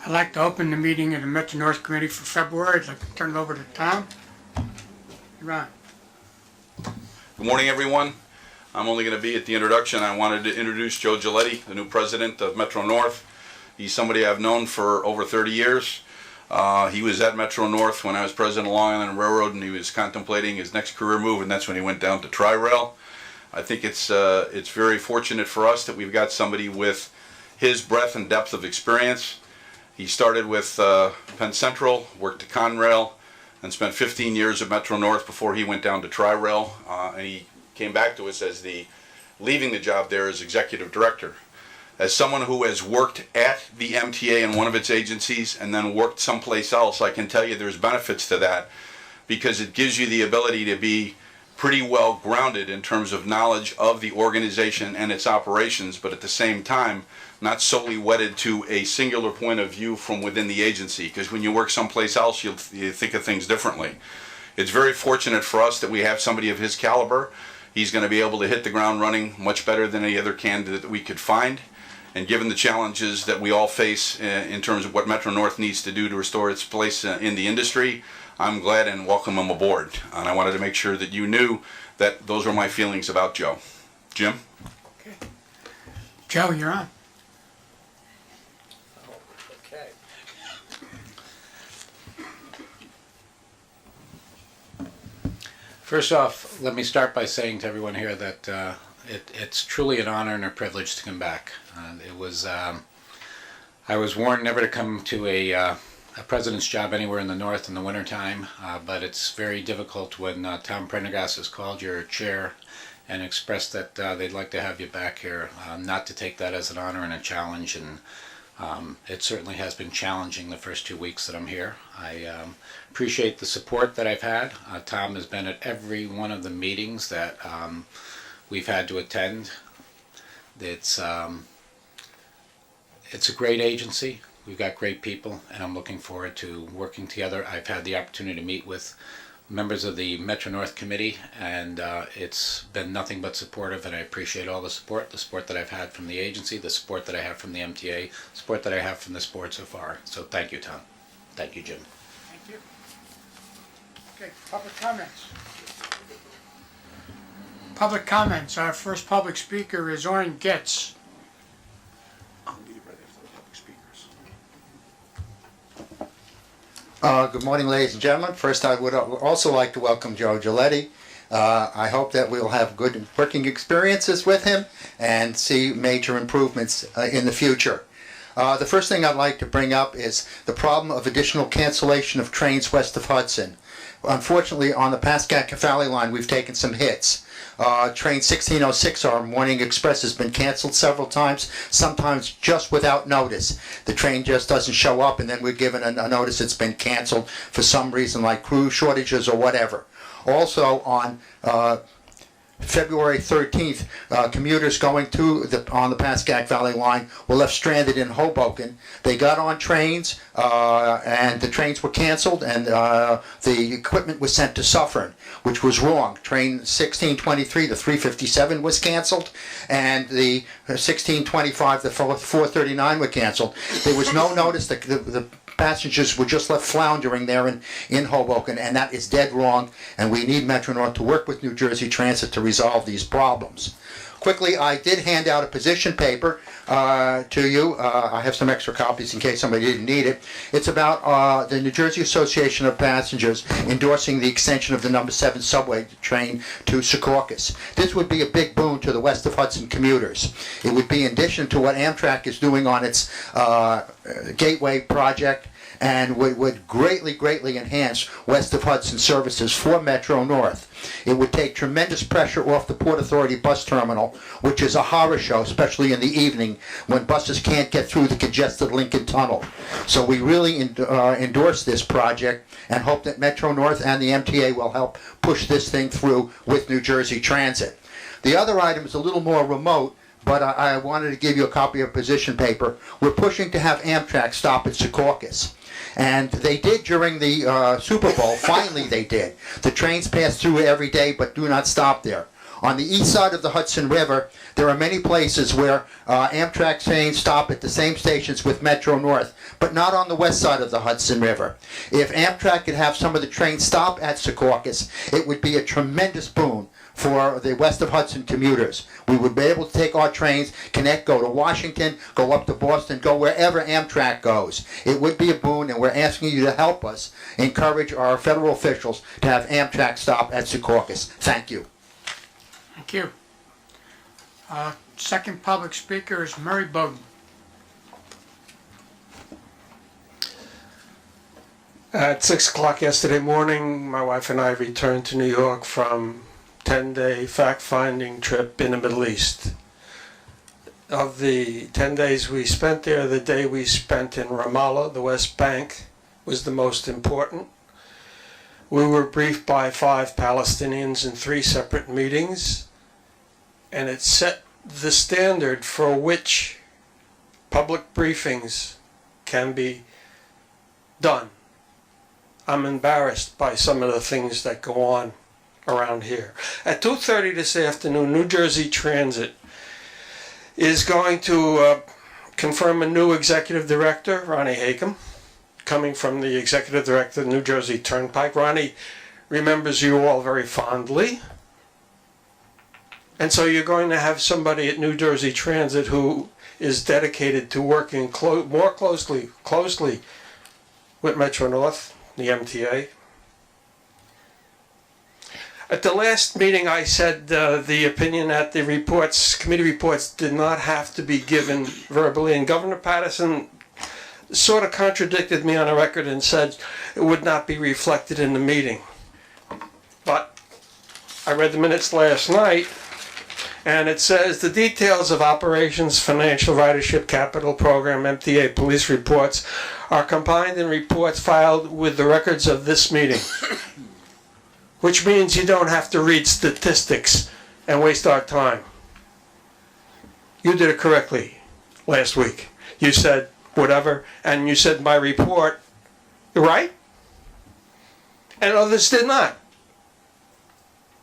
I'd like to open the meeting of the Metro North Committee for February. I'd like to turn it over to Tom. Ron. Good morning, everyone. I'm only going to be at the introduction. I wanted to introduce Joe Giletti, the new president of Metro North. He's somebody I've known for over 30 years. He was at Metro North when I was president of Long Island Railroad, and he was contemplating his next career move, and that's when he went down to Tri-Rail. I think it's very fortunate for us that we've got somebody with his breadth and depth of experience. He started with Penn Central, worked at Conrail, and spent 15 years at Metro North before he went down to Tri-Rail, and he came back to us as leaving the job there as executive director. As someone who has worked at the MTA in one of its agencies and then worked someplace else, I can tell you there's benefits to that, because it gives you the ability to be pretty well grounded in terms of knowledge of the organization and its operations, but at the same time not solely wedded to a singular point of view from within the agency, because when you work someplace else you think of things differently. It's very fortunate for us that we have somebody of his caliber. He's going to be able to hit the ground running much better than any other candidate that we could find, and given the challenges that we all face in terms of what Metro North needs to do to restore its place in the industry, I'm glad and welcome him aboard. And I wanted to make sure that you knew that those were my feelings about Joe. Jim? Okay. Joe, you're on. Okay. First off, let me start by saying to everyone here that it's truly an honor and a privilege to come back. I was warned never to come to a president's job anywhere in the North in the wintertime, but it's very difficult when Tom Prendergast has called your chair and expressed that they'd like to have you back here, not to take that as an honor and a challenge. And it certainly has been challenging the first 2 weeks that I'm here. I appreciate the support that I've had. Tom has been at every one of the meetings that we've had to attend. It's a great agency. We've got great people, and I'm looking forward to working together. I've had the opportunity to meet with members of the Metro North Committee, and it's been nothing but supportive, and I appreciate all the support that I've had from the agency, the support that I have from the MTA, the support that I have from this board so far. So thank you, Tom. Thank you, Jim. Thank you. Okay, public comments. Public comments. Our first public speaker is Orrin Getz. Good morning, ladies and gentlemen. First, I would also like to welcome Joe Giletti. I hope that we'll have good working experiences with him and see major improvements in the future. The first thing I'd like to bring up is the problem of additional cancellation of trains west of Hudson. Unfortunately, on the Pascagoula line, we've taken some hits. Train 1606, our morning express, has been canceled several times, sometimes just without notice. The train just doesn't show up, and then we're given a notice it's been canceled for some reason, like crew shortages or whatever. Also, on February 13th, commuters going on the Pascagoula Valley line were left stranded in Hoboken. They got on trains, and the trains were canceled, and the equipment was sent to Suffern, which was wrong. Train 1623, the 357, was canceled, and the 1625, the 439 were canceled. There was no notice that the passengers were just left floundering there in Hoboken, and that is dead wrong, and we need Metro North to work with New Jersey Transit to resolve these problems. Quickly, I did hand out a position paper to you. I have some extra copies in case somebody didn't need it. It's about the New Jersey Association of Passengers endorsing the extension of the number 7 subway train to Secaucus. This would be a big boon to the west of Hudson commuters. It would be in addition to what Amtrak is doing on its Gateway project, and would greatly enhance west of Hudson services for Metro North. It would take tremendous pressure off the Port Authority bus terminal, which is a horror show, especially in the evening when buses can't get through the congested Lincoln Tunnel. So we really endorse this project and hope that Metro North and the MTA will help push this thing through with New Jersey Transit. The other item is a little more remote, but I wanted to give you a copy of position paper. We're pushing to have Amtrak stop at Secaucus. And they did during the Super Bowl. Finally they did. The trains pass through every day but do not stop there. On the east side of the Hudson River, there are many places where Amtrak trains stop at the same stations with Metro North, but not on the west side of the Hudson River. If Amtrak could have some of the trains stop at Secaucus, it would be a tremendous boon for the west of Hudson commuters. We would be able to take our trains, connect, go to Washington, go up to Boston, go wherever Amtrak goes. It would be a boon, and we're asking you to help us encourage our federal officials to have Amtrak stop at Secaucus. Thank you. Thank you. Second public speaker is Murray Bowden. At 6 o'clock yesterday morning, my wife and I returned to New York from a 10-day fact-finding trip in the Middle East. Of the 10 days we spent there, the day we spent in Ramallah, the West Bank, was the most important. We were briefed by 5 Palestinians in 3 separate meetings, and it set the standard for which public briefings can be done. I'm embarrassed by some of the things that go on around here. At 2:30 this afternoon, New Jersey Transit is going to confirm a new executive director, Ronnie Hakem, coming from the executive director of New Jersey Turnpike. Ronnie remembers you all very fondly. And so you're going to have somebody at New Jersey Transit who is dedicated to working more closely with Metro North, the MTA. At the last meeting I said the opinion that the committee reports did not have to be given verbally, and Governor Patterson sort of contradicted me on the record and said it would not be reflected in the meeting. But I read the minutes last night, and it says the details of operations, financial, ridership, capital program, MTA, police reports are combined in reports filed with the records of this meeting. Which means you don't have to read statistics and waste our time. You did it correctly last week. You said whatever, and you said my report, right? And others did not.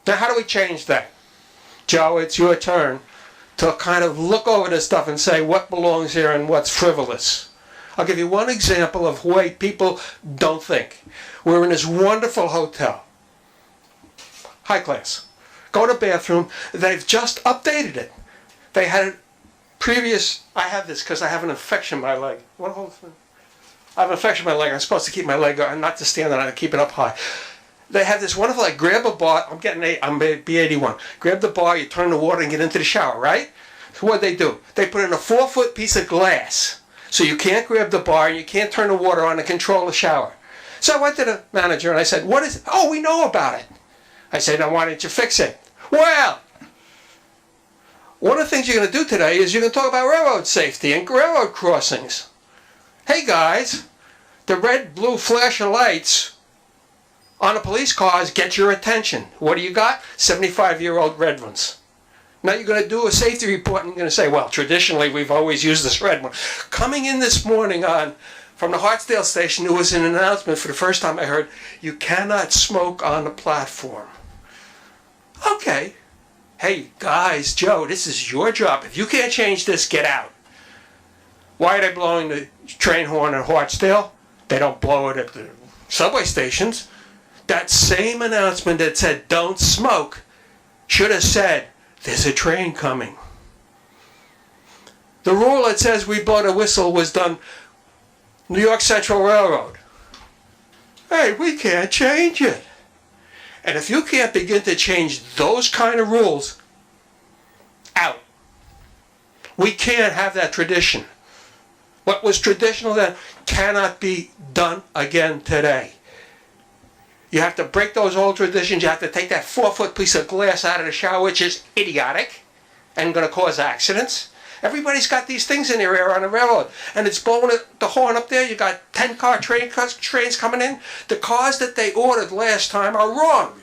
Now how do we change that? Joe, it's your turn to kind of look over this stuff and say what belongs here and what's frivolous. I'll give you one example of way people don't think. We're in this wonderful hotel. High class. Go to the bathroom. They've just updated it. They had it previous. I have this because I have an infection in my leg. What whole thing? I have an infection in my leg. I'm supposed to keep my leg on, not to stand on it, keep it up high. They have this wonderful, like, grab a bar. I'm B81. Grab the bar, you turn the water and get into the shower, right? So what they do? They put in a 4-foot piece of glass. So you can't grab the bar and you can't turn the water on and control the shower. So I went to the manager and I said, what is it? Oh, we know about it. I said, now why didn't you fix it? Well, one of the things you're going to do today is you're going to talk about railroad safety and railroad crossings. Hey guys, the red, blue flashing lights on the police cars get your attention. What do you got? 75-year-old red ones. Now you're going to do a safety report and you're going to say, well, traditionally we've always used this red one. Coming in this morning from the Hartsdale station, there was an announcement for the first time I heard, you cannot smoke on the platform. Okay. Hey, guys, Joe, this is your job. If you can't change this, get out. Why are they blowing the train horn at Hartsdale? They don't blow it at the subway stations. That same announcement that said, don't smoke, should have said, there's a train coming. The rule that says we blow the whistle was done New York Central Railroad. Hey, we can't change it. And if you can't begin to change those kind of rules, out. We can't have that tradition. What was traditional then cannot be done again today. You have to break those old traditions. You have to take that 4-foot piece of glass out of the shower, which is idiotic and going to cause accidents. Everybody's got these things in their ear on the railroad, and it's blowing the horn up there. You got 10-car trains coming in. The cars that they ordered last time are wrong,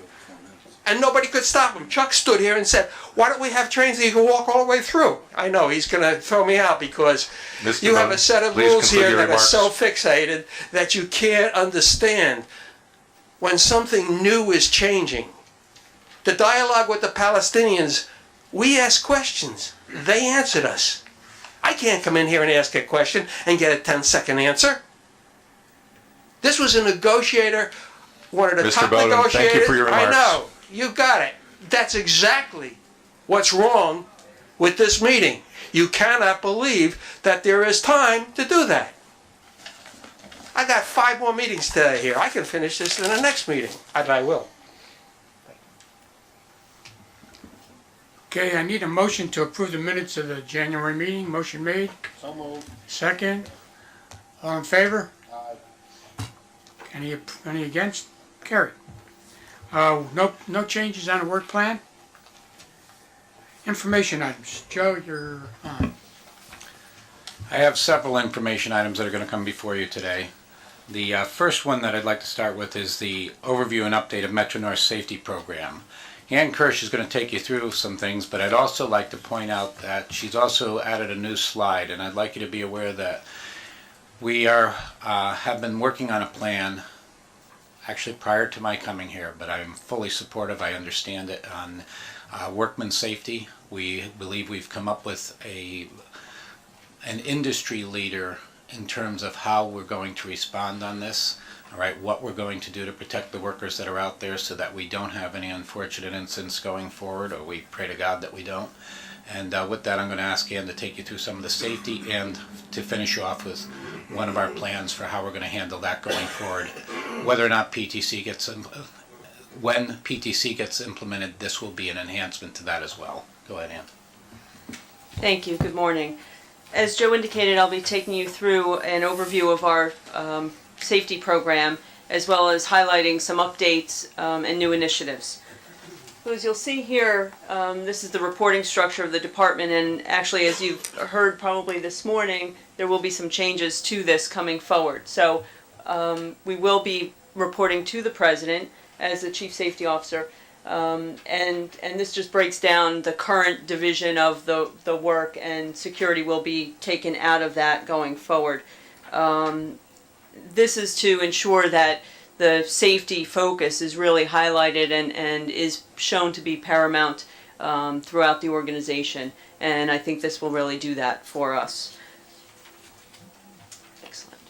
and nobody could stop them. Chuck stood here and said, why don't we have trains that you can walk all the way through? I know, he's going to throw me out because Mr. you have a set of please rules conclude here your that remarks. are so fixated that you can't understand when something new is changing. The dialogue with the Palestinians, we asked questions. They answered us. I can't come in here and ask a question and get a 10-second answer. This was a negotiator, one of the Mr. top Bowden, negotiators. thank you for your I remarks. know, you got it. That's exactly what's wrong with this meeting. You cannot believe that there is time to do that. I got 5 more meetings today here. I can finish this in the next meeting, and I will. Okay, I need a motion to approve the minutes of the January meeting. Motion made. So moved. Second. All in favor? Any against? Carried. No changes on the work plan? Information items. Joe, you're on. I have several information items that are going to come before you today. The first one that I'd like to start with is the overview and update of Metro North's safety program. Ann Kirsch is going to take you through some things, but I'd also like to point out that she's also added a new slide, and I'd like you to be aware that we have been working on a plan actually prior to my coming here, but I'm fully supportive. I understand it on workman safety. We believe we've come up with an industry leader in terms of how we're going to respond on this. All right, what we're going to do to protect the workers that are out there so that we don't have any unfortunate incidents going forward, or we pray to God that we don't. And with that, I'm going to ask Ann to take you through some of the safety and to finish off with one of our plans for how we're going to handle that going forward. Whether or not when PTC gets implemented, this will be an enhancement to that as well. Go ahead, Ann. Thank you. Good morning. As Joe indicated, I'll be taking you through an overview of our safety program, as well as highlighting some updates and new initiatives. So as you'll see here, this is the reporting structure of the department, and actually, as you've heard probably this morning, there will be some changes to this coming forward. So we will be reporting to the President as the Chief Safety Officer, and this just breaks down the current division of the work, and security will be taken out of that going forward. This is to ensure that the safety focus is really highlighted and is shown to be paramount throughout the organization, and I think this will really do that for us. Excellent.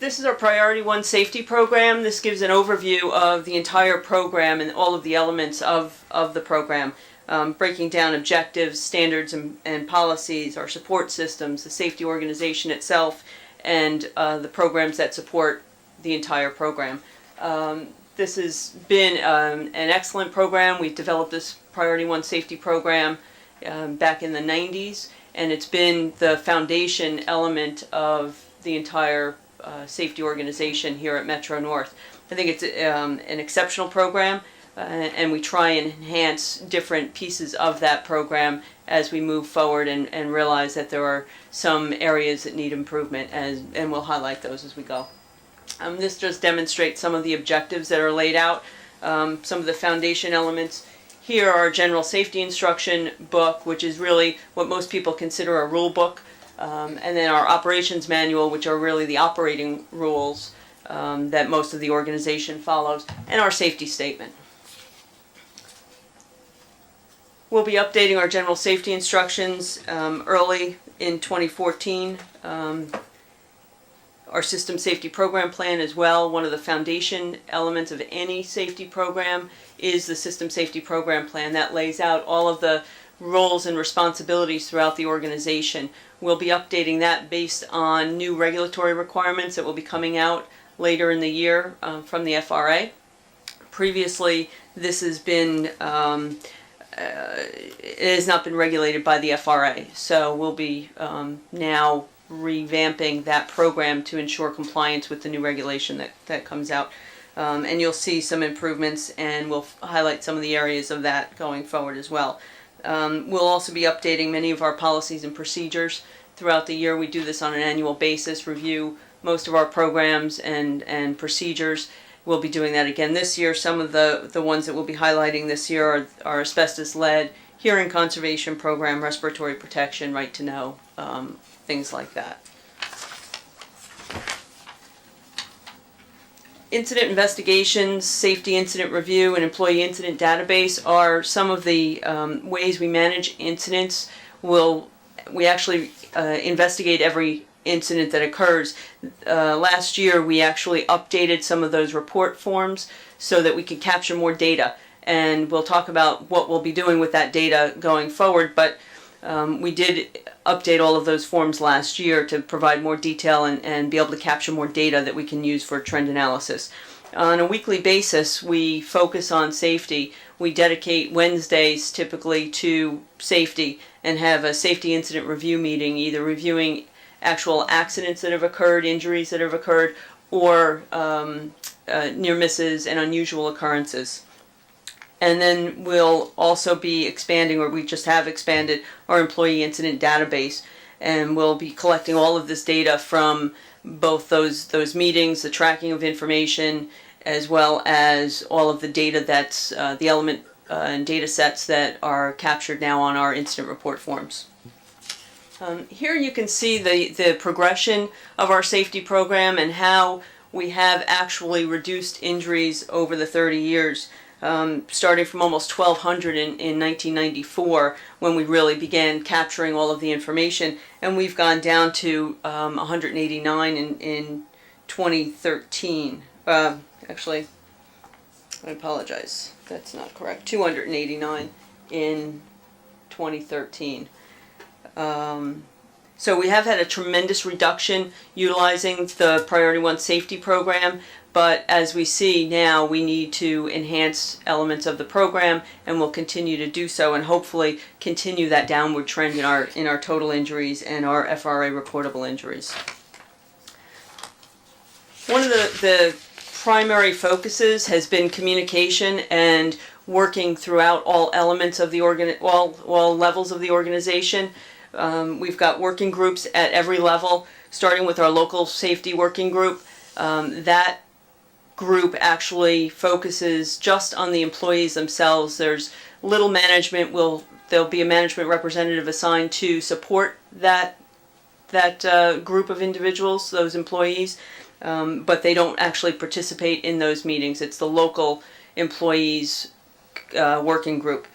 This is our Priority 1 safety program. This gives an overview of the entire program and all of the elements of the program, breaking down objectives, standards, and policies, our support systems, the safety organization itself, and the programs that support the entire program. This has been an excellent program. We've developed this Priority 1 safety program back in the 90s, and it's been the foundation element of the entire safety organization here at Metro North. I think it's an exceptional program, and we try and enhance different pieces of that program as we move forward and realize that there are some areas that need improvement, and we'll highlight those as we go. This just demonstrates some of the objectives that are laid out, some of the foundation elements. Here are our general safety instruction book, which is really what most people consider a rule book, and then our operations manual, which are really the operating rules that most of the organization follows, and our safety statement. We'll be updating our general safety instructions early in 2014. Our system safety program plan as well. One of the foundation elements of any safety program is the system safety program plan that lays out all of the roles and responsibilities throughout the organization. We'll be updating that based on new regulatory requirements that will be coming out later in the year from the FRA. Previously, this has been it has not been regulated by the FRA, so we'll be now revamping that program to ensure compliance with the new regulation that comes out. And you'll see some improvements, and we'll highlight some of the areas of that going forward as well. We'll also be updating many of our policies and procedures throughout the year. We do this on an annual basis, review most of our programs and procedures. We'll be doing that again this year. Some of the ones that we'll be highlighting this year are asbestos, lead, hearing conservation program, respiratory protection, right to know, things like that. Incident investigations, safety incident review, and employee incident database are some of the ways we manage incidents. We actually investigate every incident that occurs. Last year we actually updated some of those report forms so that we could capture more data, and we'll talk about what we'll be doing with that data going forward, but we did update all of those forms last year to provide more detail and be able to capture more data that we can use for trend analysis. On a weekly basis, we focus on safety. We dedicate Wednesdays typically to safety and have a safety incident review meeting, either reviewing actual accidents that have occurred, injuries that have occurred, or near misses and unusual occurrences. And then we'll also be expanding, or we just have expanded, our employee incident database, and we'll be collecting all of this data from both those meetings, the tracking of information, as well as all of the data that's the element and data sets that are captured now on our incident report forms. Here you can see the progression of our safety program and how we have actually reduced injuries over the 30 years. Starting from almost 1,200 in 1994, when we really began capturing all of the information, and we've gone down to 189 in 2013. Actually, I apologize, that's not correct. 289 in 2013. So we have had a tremendous reduction utilizing the Priority 1 safety program, but as we see now, we need to enhance elements of the program, and we'll continue to do so, and hopefully continue that downward trend in our total injuries and our FRA reportable injuries. One of the primary focuses has been communication and working throughout all elements of the all levels of the organization. We've got working groups at every level, starting with our local safety working group. That group actually focuses just on the employees themselves. There's little management. There'll be a management representative assigned to support that group of individuals, those employees, but they don't actually participate in those meetings. It's the local employees working group.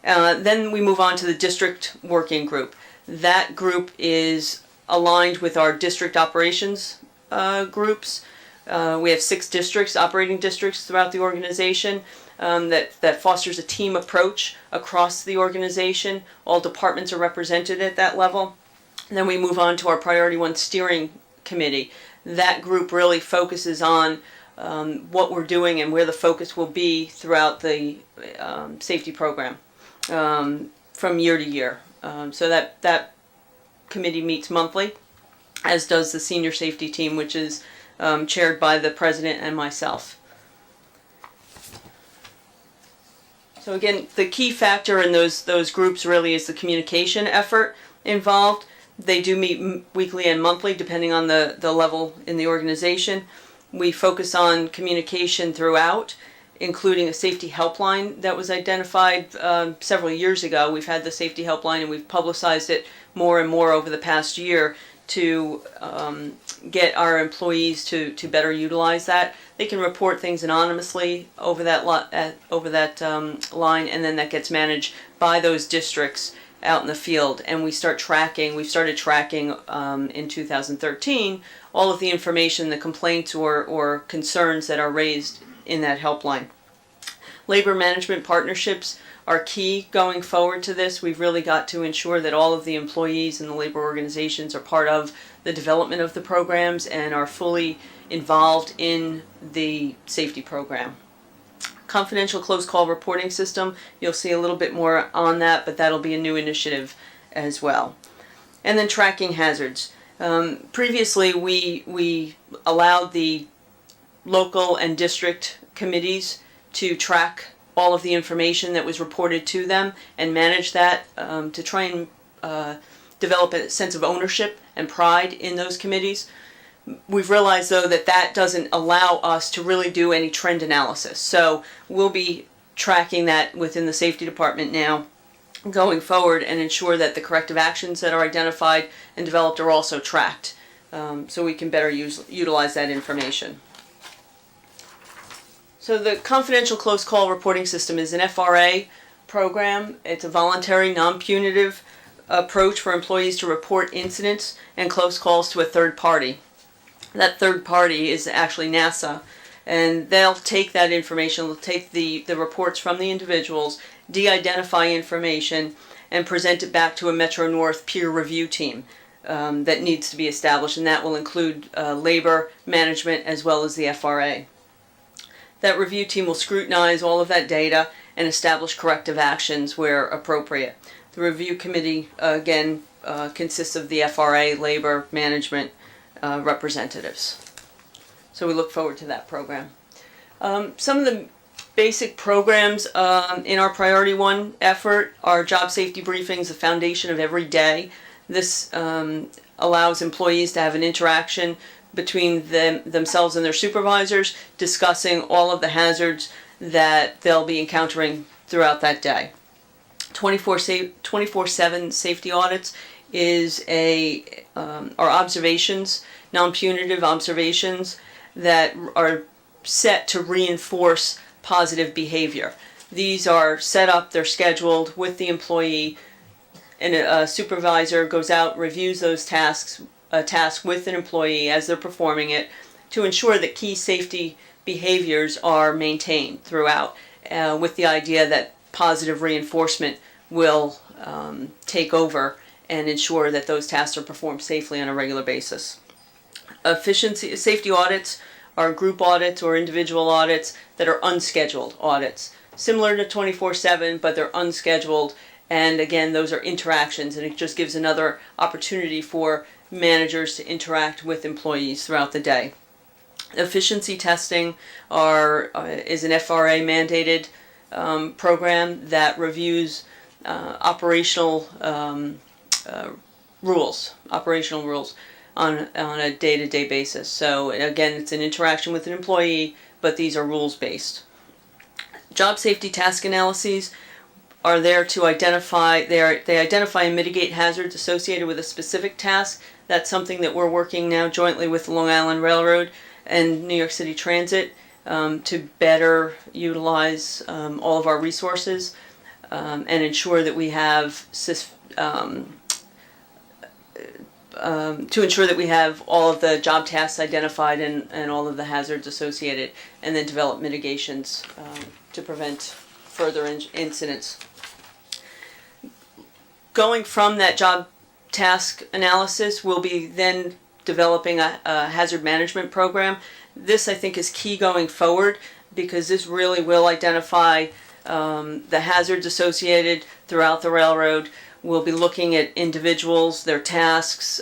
Then we move on to the district working group. That group is aligned with our district operations groups. We have 6 districts, operating districts throughout the organization that fosters a team approach across the organization. All departments are represented at that level. And then we move on to our Priority 1 steering committee. That group really focuses on what we're doing and where the focus will be throughout the safety program from year to year. So that committee meets monthly, as does the senior safety team, which is chaired by the president and myself. So again, the key factor in those groups really is the communication effort involved. They do meet weekly and monthly depending on the level in the organization. We focus on communication throughout, including a safety helpline that was identified several years ago. We've had the safety helpline and we've publicized it more and more over the past year to get our employees to better utilize that. They can report things anonymously over that line, and then that gets managed by those districts out in the field. And we've started tracking in 2013 all of the information, the complaints or concerns that are raised in that helpline. Labor management partnerships are key going forward to this. We've really got to ensure that all of the employees and the labor organizations are part of the development of the programs and are fully involved in the safety program. Confidential close call reporting system, you'll see a little bit more on that, but that'll be a new initiative as well. And then tracking hazards. Previously, we allowed the local and district committees to track all of the information that was reported to them and manage that to try and develop a sense of ownership and pride in those committees. We've realized, though, that doesn't allow us to really do any trend analysis. So we'll be tracking that within the safety department now going forward and ensure that the corrective actions that are identified and developed are also tracked so we can better utilize that information. So the confidential close call reporting system is an FRA program. It's a voluntary, non-punitive approach for employees to report incidents and close calls to a third party. That third party is actually NASA, and they'll take that information, they'll take the reports from the individuals, de-identify information, and present it back to a Metro North peer review team that needs to be established, and that will include labor, management, as well as the FRA. That review team will scrutinize all of that data and establish corrective actions where appropriate. The review committee, again, consists of the FRA, labor, management representatives. So we look forward to that program. Some of the basic programs in our Priority 1 effort are job safety briefings, the foundation of every day. This allows employees to have an interaction between themselves and their supervisors, discussing all of the hazards that they'll be encountering throughout that day. 24/7 safety audits is are observations, non-punitive observations that are set to reinforce positive behavior. These are set up, they're scheduled with the employee, and a supervisor goes out, reviews those tasks, a task with an employee as they're performing it, to ensure that key safety behaviors are maintained throughout, with the idea that positive reinforcement will take over and ensure that those tasks are performed safely on a regular basis. Safety audits are group audits or individual audits that are unscheduled audits, similar to 24/7, but they're unscheduled. And again, those are interactions, and it just gives another opportunity for managers to interact with employees throughout the day. Efficiency testing is an FRA mandated program that reviews operational rules on a day-to-day basis. So again, it's an interaction with an employee, but these are rules-based. Job safety task analyses are there to identify, they identify and mitigate hazards associated with a specific task. That's something that we're working now jointly with the Long Island Railroad and New York City Transit to better utilize all of our resources and ensure that we have all of the job tasks identified and all of the hazards associated, and then develop mitigations to prevent further incidents. Going from that job task analysis, we'll be then developing a hazard management program. This, I think, is key going forward, because this really will identify the hazards associated throughout the railroad. We'll be looking at individuals, their tasks,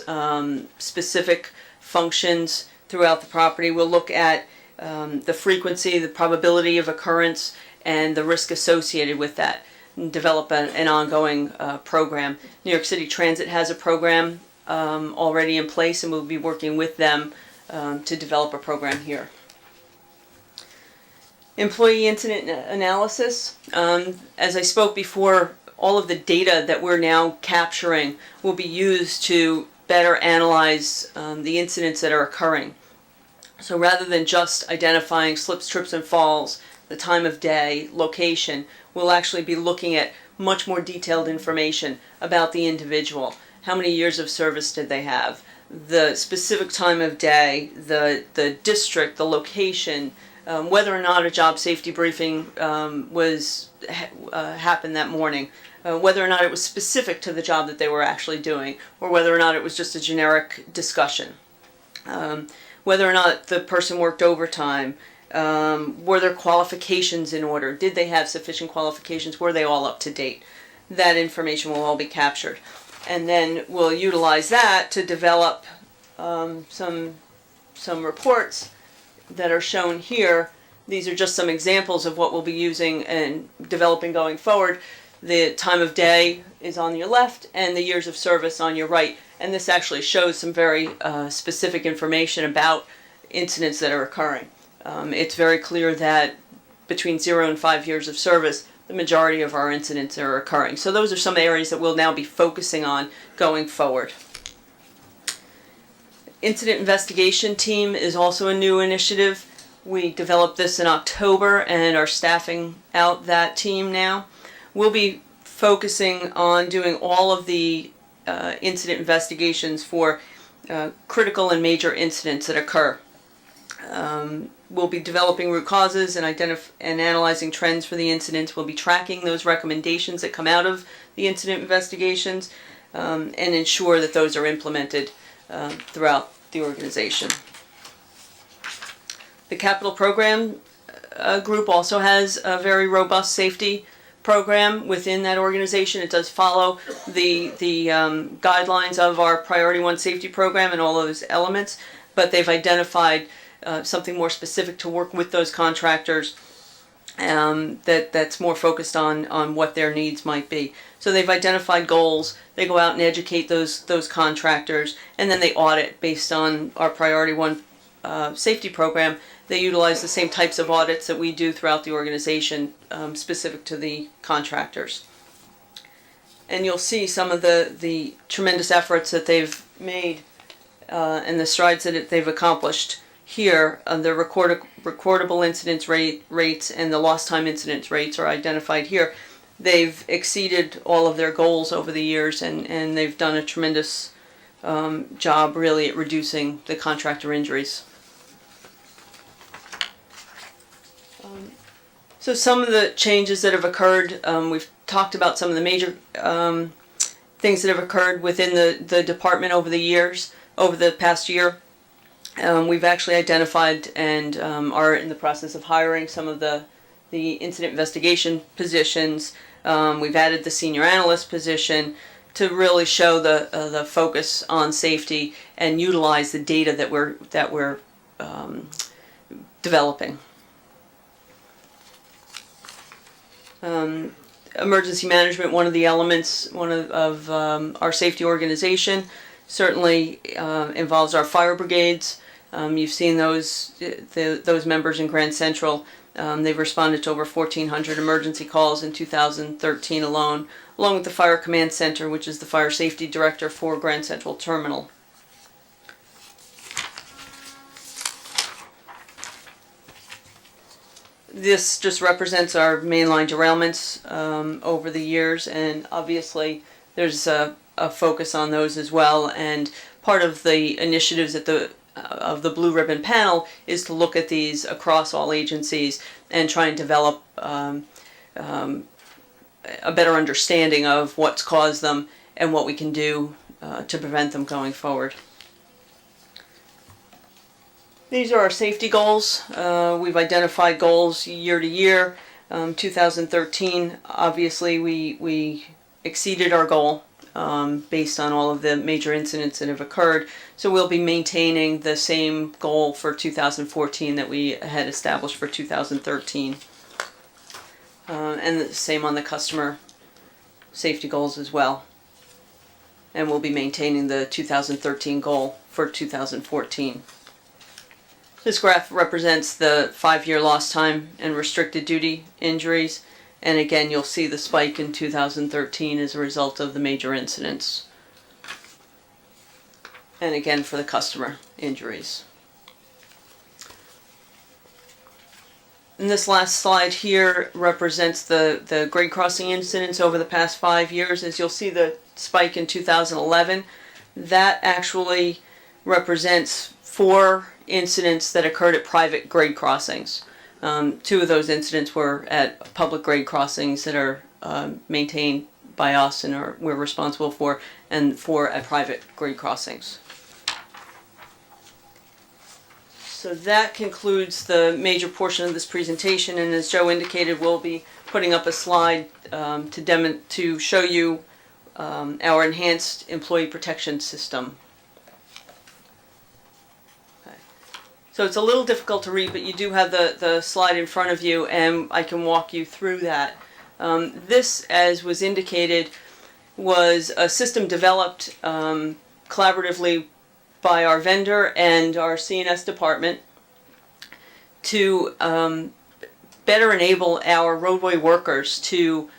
specific functions throughout the property. We'll look at the frequency, the probability of occurrence, and the risk associated with that, and develop an ongoing program. New York City Transit has a program already in place, and we'll be working with them to develop a program here. Employee incident analysis. As I spoke before, all of the data that we're now capturing will be used to better analyze the incidents that are occurring. So rather than just identifying slips, trips, and falls, the time of day, location, we'll actually be looking at much more detailed information about the individual. How many years of service did they have? The specific time of day, the district, the location, whether or not a job safety briefing happened that morning, whether or not it was specific to the job that they were actually doing, or whether or not it was just a generic discussion. Whether or not the person worked overtime, were their qualifications in order? Did they have sufficient qualifications? Were they all up to date? That information will all be captured. And then we'll utilize that to develop some reports that are shown here. These are just some examples of what we'll be using and developing going forward. The time of day is on your left and the years of service on your right. And this actually shows some very specific information about incidents that are occurring. It's very clear that between 0 and 5 years of service, the majority of our incidents are occurring. So those are some areas that we'll now be focusing on going forward. Incident investigation team is also a new initiative. We developed this in October and are staffing out that team now. We'll be focusing on doing all of the incident investigations for critical and major incidents that occur. We'll be developing root causes and analyzing trends for the incidents. We'll be tracking those recommendations that come out of the incident investigations and ensure that those are implemented throughout the organization. The capital program group also has a very robust safety program within that organization. It does follow the guidelines of our Priority 1 safety program and all those elements, but they've identified something more specific to work with those contractors that's more focused on what their needs might be. So they've identified goals, they go out and educate those contractors, and then they audit based on our Priority 1 safety program. They utilize the same types of audits that we do throughout the organization, specific to the contractors. And you'll see some of the tremendous efforts that they've made and the strides that they've accomplished here. The recordable incidence rates and the lost time incidence rates are identified here. They've exceeded all of their goals over the years, and they've done a tremendous job really at reducing the contractor injuries. So some of the changes that have occurred, we've talked about some of the major things that have occurred within the department over the past year. We've actually identified and are in the process of hiring some of the incident investigation positions. We've added the senior analyst position to really show the focus on safety and utilize the data that we're developing. Emergency management, one of the elements, of our safety organization, certainly involves our fire brigades. You've seen those members in Grand Central. They've responded to over 1,400 emergency calls in 2013 alone, along with the Fire Command Center, which is the fire safety director for Grand Central Terminal. This just represents our mainline derailments over the years, and obviously there's a focus on those as well. And part of the initiatives of the Blue Ribbon Panel is to look at these across all agencies and try and develop a better understanding of what's caused them and what we can do to prevent them going forward. These are our safety goals. We've identified goals year to year. 2013, obviously, we exceeded our goal based on all of the major incidents that have occurred. So we'll be maintaining the same goal for 2014 that we had established for 2013. And the same on the customer safety goals as well. And we'll be maintaining the 2013 goal for 2014. This graph represents the 5-year lost time and restricted duty injuries, and again you'll see the spike in 2013 as a result of the major incidents. And again for the customer injuries. And this last slide here represents the grade crossing incidents over the past 5 years. As you'll see, the spike in 2011, that actually represents 4 incidents that occurred at private grade crossings. 2 of those incidents were at public grade crossings that are maintained by us and we're responsible for, and 4 at private grade crossings. So that concludes the major portion of this presentation, and as Joe indicated, we'll be putting up a slide to show you our enhanced employee protection system. So it's a little difficult to read, but you do have the slide in front of you, and I can walk you through that. This, as was indicated, was a system developed collaboratively by our vendor and our CNS department to better enable our roadway workers to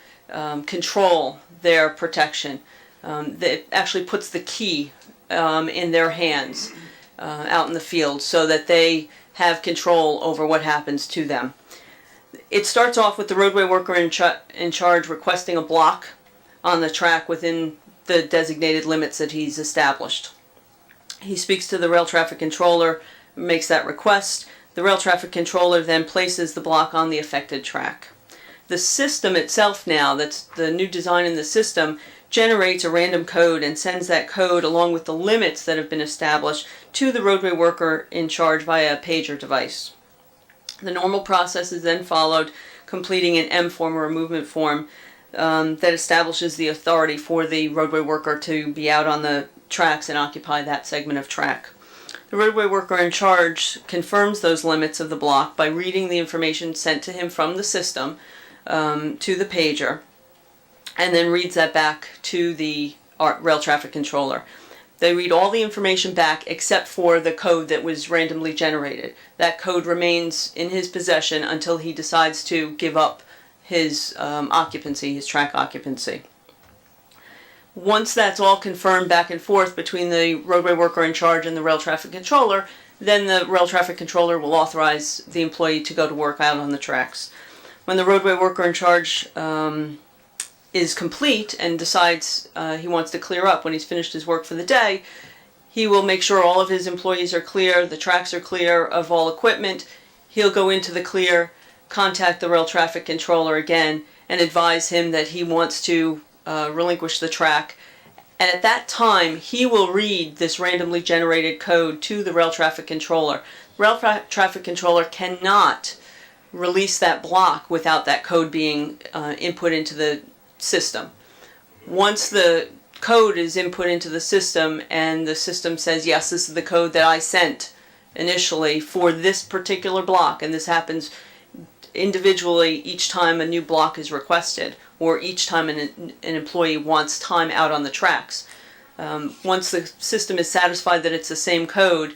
control their protection. That actually puts the key in their hands. out in the field so that they have control over what happens to them. It starts off with the roadway worker in charge requesting a block on the track within the designated limits that he's established. He speaks to the rail traffic controller, makes that request. The rail traffic controller then places the block on the affected track. The system itself now, that's the new design in the system, generates a random code and sends that code along with the limits that have been established to the roadway worker in charge via a pager device. The normal process is then followed, completing an M form or a movement form that establishes the authority for the roadway worker to be out on the tracks and occupy that segment of track. The roadway worker in charge confirms those limits of the block by reading the information sent to him from the system to the pager, and then reads that back to the rail traffic controller. They read all the information back except for the code that was randomly generated. That code remains in his possession until he decides to give up his occupancy, his track occupancy. Once that's all confirmed back and forth between the roadway worker in charge and the rail traffic controller, then the rail traffic controller will authorize the employee to go to work out on the tracks. When the roadway worker in charge is complete and decides he wants to clear up when he's finished his work for the day, he will make sure all of his employees are clear, the tracks are clear of all equipment. He'll go into the clear, contact the rail traffic controller again, and advise him that he wants to relinquish the track. And at that time, he will read this randomly generated code to the rail traffic controller. Rail traffic controller cannot release that block without that code being input into the system. Once the code is input into the system and the system says, yes, this is the code that I sent initially for this particular block, and this happens individually each time a new block is requested or each time an employee wants time out on the tracks. Once the system is satisfied that it's the same code,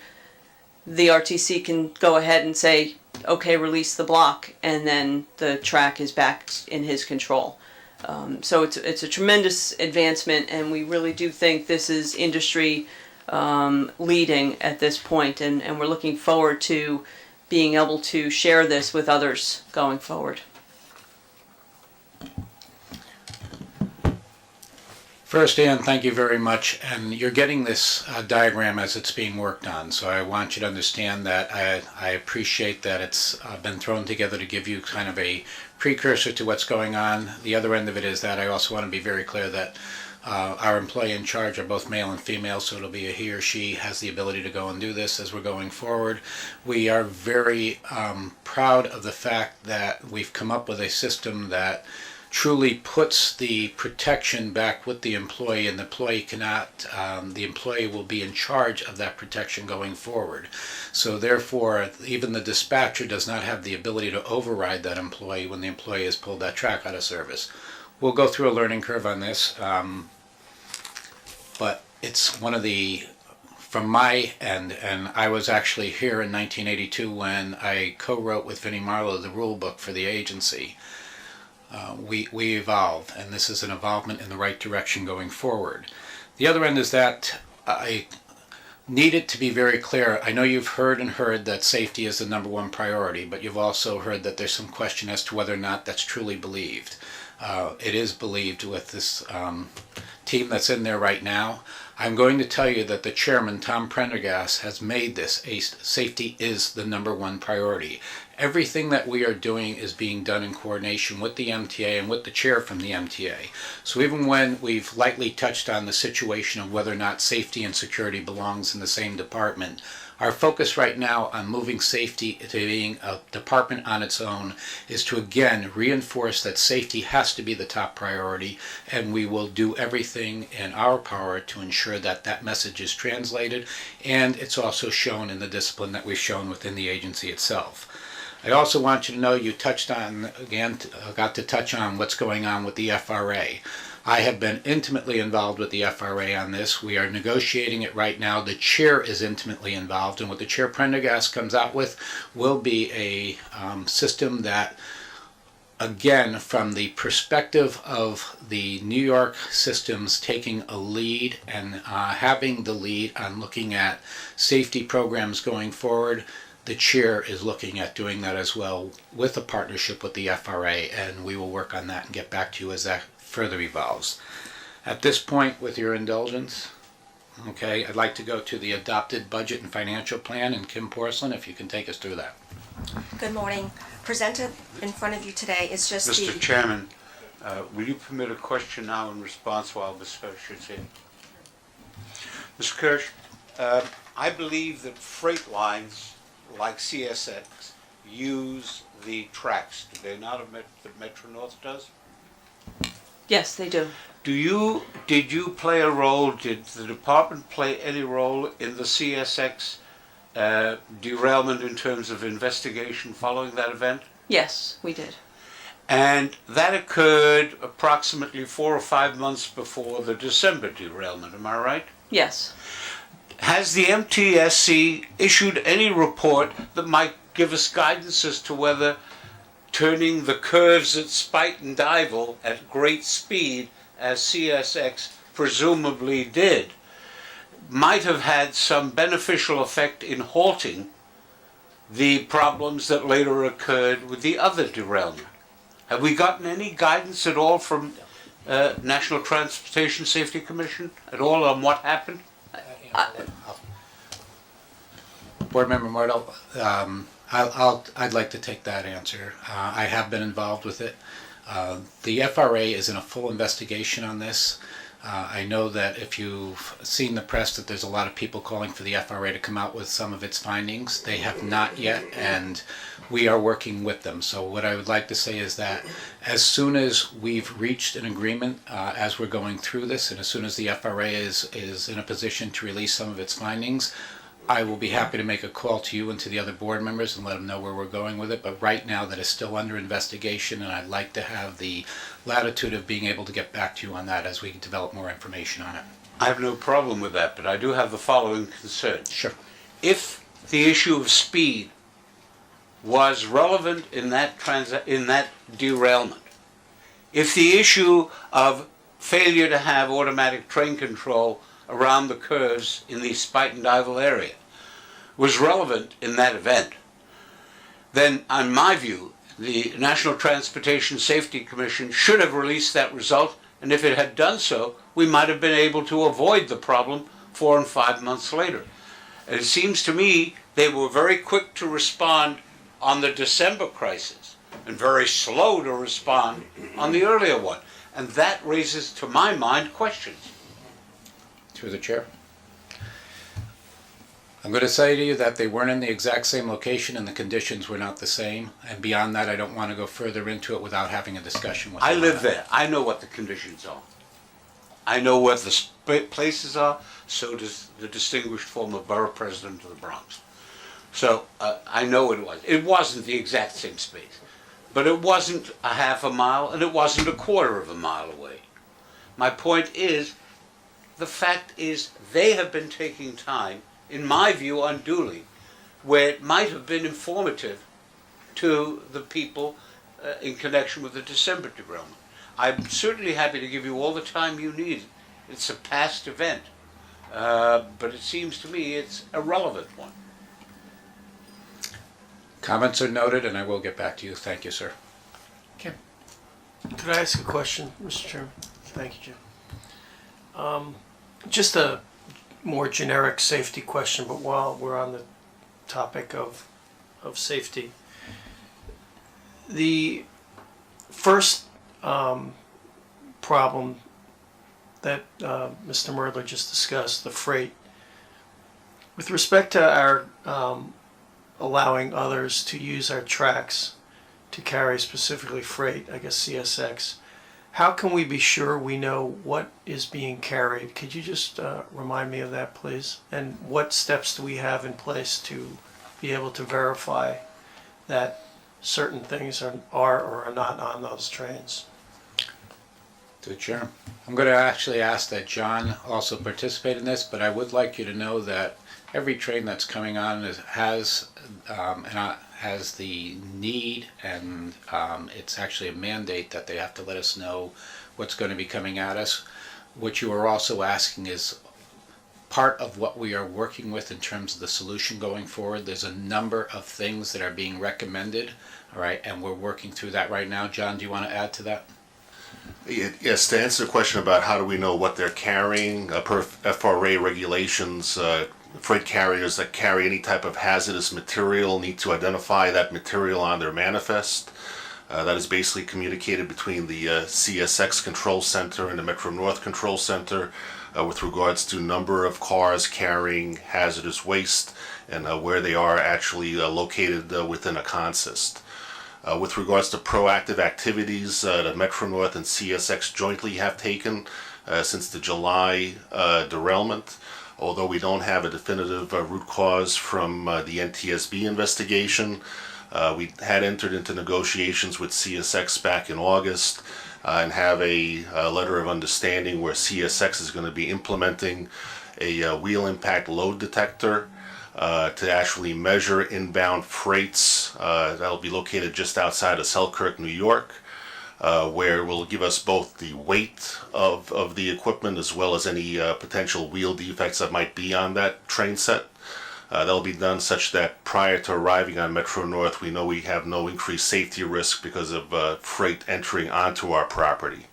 the RTC can go ahead and say, okay, release the block, and then the track is back in his control. So it's a tremendous advancement, and we really do think this is industry leading at this point, and we're looking forward to being able to share this with others going forward. First, Ann, thank you very much. And you're getting this diagram as it's being worked on, so I want you to understand that I appreciate that it's been thrown together to give you kind of a precursor to what's going on. The other end of it is that I also want to be very clear that our employee in charge are both male and female, so it'll be a he or she has the ability to go and do this as we're going forward. We are very proud of the fact that we've come up with a system that truly puts the protection back with the employee, and the employee cannot, the employee will be in charge of that protection going forward. So therefore, even the dispatcher does not have the ability to override that employee when the employee has pulled that track out of service. We'll go through a learning curve on this, but it's one of the, from my end, and I was actually here in 1982 when I co-wrote with Vinnie Marlowe the rule book for the agency. We evolve, and this is an evolvement in the right direction going forward. The other end is that I need it to be very clear. I know you've heard that safety is the #1 priority, but you've also heard that there's some question as to whether or not that's truly believed. It is believed with this team that's in there right now. I'm going to tell you that the chairman, Tom Prendergast, has made this safety is the #1 priority. Everything that we are doing is being done in coordination with the MTA and with the chair from the MTA. So even when we've lightly touched on the situation of whether or not safety and security belongs in the same department, our focus right now on moving safety to being a department on its own is to again reinforce that safety has to be the top priority, and we will do everything in our power to ensure that that message is translated, and it's also shown in the discipline that we've shown within the agency itself. I also want you to know you touched on, again, got to touch on what's going on with the FRA. I have been intimately involved with the FRA on this. We are negotiating it right now. The chair is intimately involved, and what the chair Prendergast comes out with will be a system that again, from the perspective of the New York systems taking a lead and having the lead on looking at safety programs going forward, the chair is looking at doing that as well with a partnership with the FRA, and we will work on that and get back to you as that further evolves. At this point, with your indulgence, okay, I'd like to go to the adopted budget and financial plan, and Kim Porcelain, if you can take us through that. Good morning. Presented in front of you today is just Mr. Chairman, will you permit a question now in response while Ms. Kirsch is in? Mr. Kirsch, I believe that freight lines like CSX use the tracks. Do they not, that Metro North does? Yes, they do. Did you play a role, did the department play any role in the CSX derailment in terms of investigation following that event? Yes, we did. And that occurred approximately 4 or 5 months before the December derailment, am I right? Yes. Has the MTSC issued any report that might give us guidance as to whether turning the curves at Spite and Dival at great speed, as CSX presumably did, might have had some beneficial effect in halting the problems that later occurred with the other derailment? Have we gotten any guidance at all from National Transportation Safety Commission at all on what happened? Board Member Myrtle, I'd like to take that answer. I have been involved with it. The FRA is in a full investigation on this. I know that if you've seen the press that there's a lot of people calling for the FRA to come out with some of its findings. They have not yet, and we are working with them. So what I would like to say is that as soon as we've reached an agreement as we're going through this, and as soon as the FRA is in a position to release some of its findings, I will be happy to make a call to you and to the other board members and let them know where we're going with it. But right now that is still under investigation, and I'd like to have the latitude of being able to get back to you on that as we develop more information on it. I have no problem with that, but I do have the following concern. Sure. If the issue of speed was relevant in that derailment, if the issue of failure to have automatic train control around the curves in the Spite and Dival area was relevant in that event, then in my view, the National Transportation Safety Commission should have released that result, and if it had done so, we might have been able to avoid the problem 4 and 5 months later. And it seems to me they were very quick to respond on the December crisis and very slow to respond on the earlier one. And that raises, to my mind, questions. Through the chair. I'm going to say to you that they weren't in the exact same location and the conditions were not the same. And beyond that, I don't want to go further into it without having a discussion with you. I live there. I know what the conditions are. I know what the places are. So does the distinguished former borough president of the Bronx. So I know it was. It wasn't the exact same space. But it wasn't a half a mile and it wasn't a quarter of a mile away. My point is, the fact is they have been taking time, in my view unduly, where it might have been informative to the people in connection with the December derailment. I'm certainly happy to give you all the time you need. It's a past event, but it seems to me it's a relevant one. Comments are noted, and I will get back to you. Thank you, sir. Kim? Could I ask a question, Mr. Chairman? Thank you, Jim. Just a more generic safety question, but while we're on the topic of safety, the first problem that Mr. Merdler just discussed, the freight, with respect to our allowing others to use our tracks to carry specifically freight, I guess CSX, how can we be sure we know what is being carried? Could you just remind me of that, please? And what steps do we have in place to be able to verify that certain things are or are not on those trains? To the chair. I'm going to actually ask that John also participate in this, but I would like you to know that every train that's coming on has as the need, and it's actually a mandate that they have to let us know what's going to be coming at us. What you are also asking is part of what we are working with in terms of the solution going forward. There's a number of things that are being recommended, all right, and we're working through that right now. John, do you want to add to that? Yes, to answer the question about how do we know what they're carrying, per FRA regulations, freight carriers that carry any type of hazardous material need to identify that material on their manifest. That is basically communicated between the CSX Control Center and the Metro North Control Center with regards to number of cars carrying hazardous waste and where they are actually located within a consist. With regards to proactive activities that Metro North and CSX jointly have taken since the July derailment, although we don't have a definitive root cause from the NTSB investigation, we had entered into negotiations with CSX back in August and have a letter of understanding where CSX is going to be implementing a wheel impact load detector to actually measure inbound freights. That'll be located just outside of Selkirk, New York, where it will give us both the weight of the equipment as well as any potential wheel defects that might be on that train set. That'll be done such that prior to arriving on Metro North, we know we have no increased safety risk because of freight entering onto our property.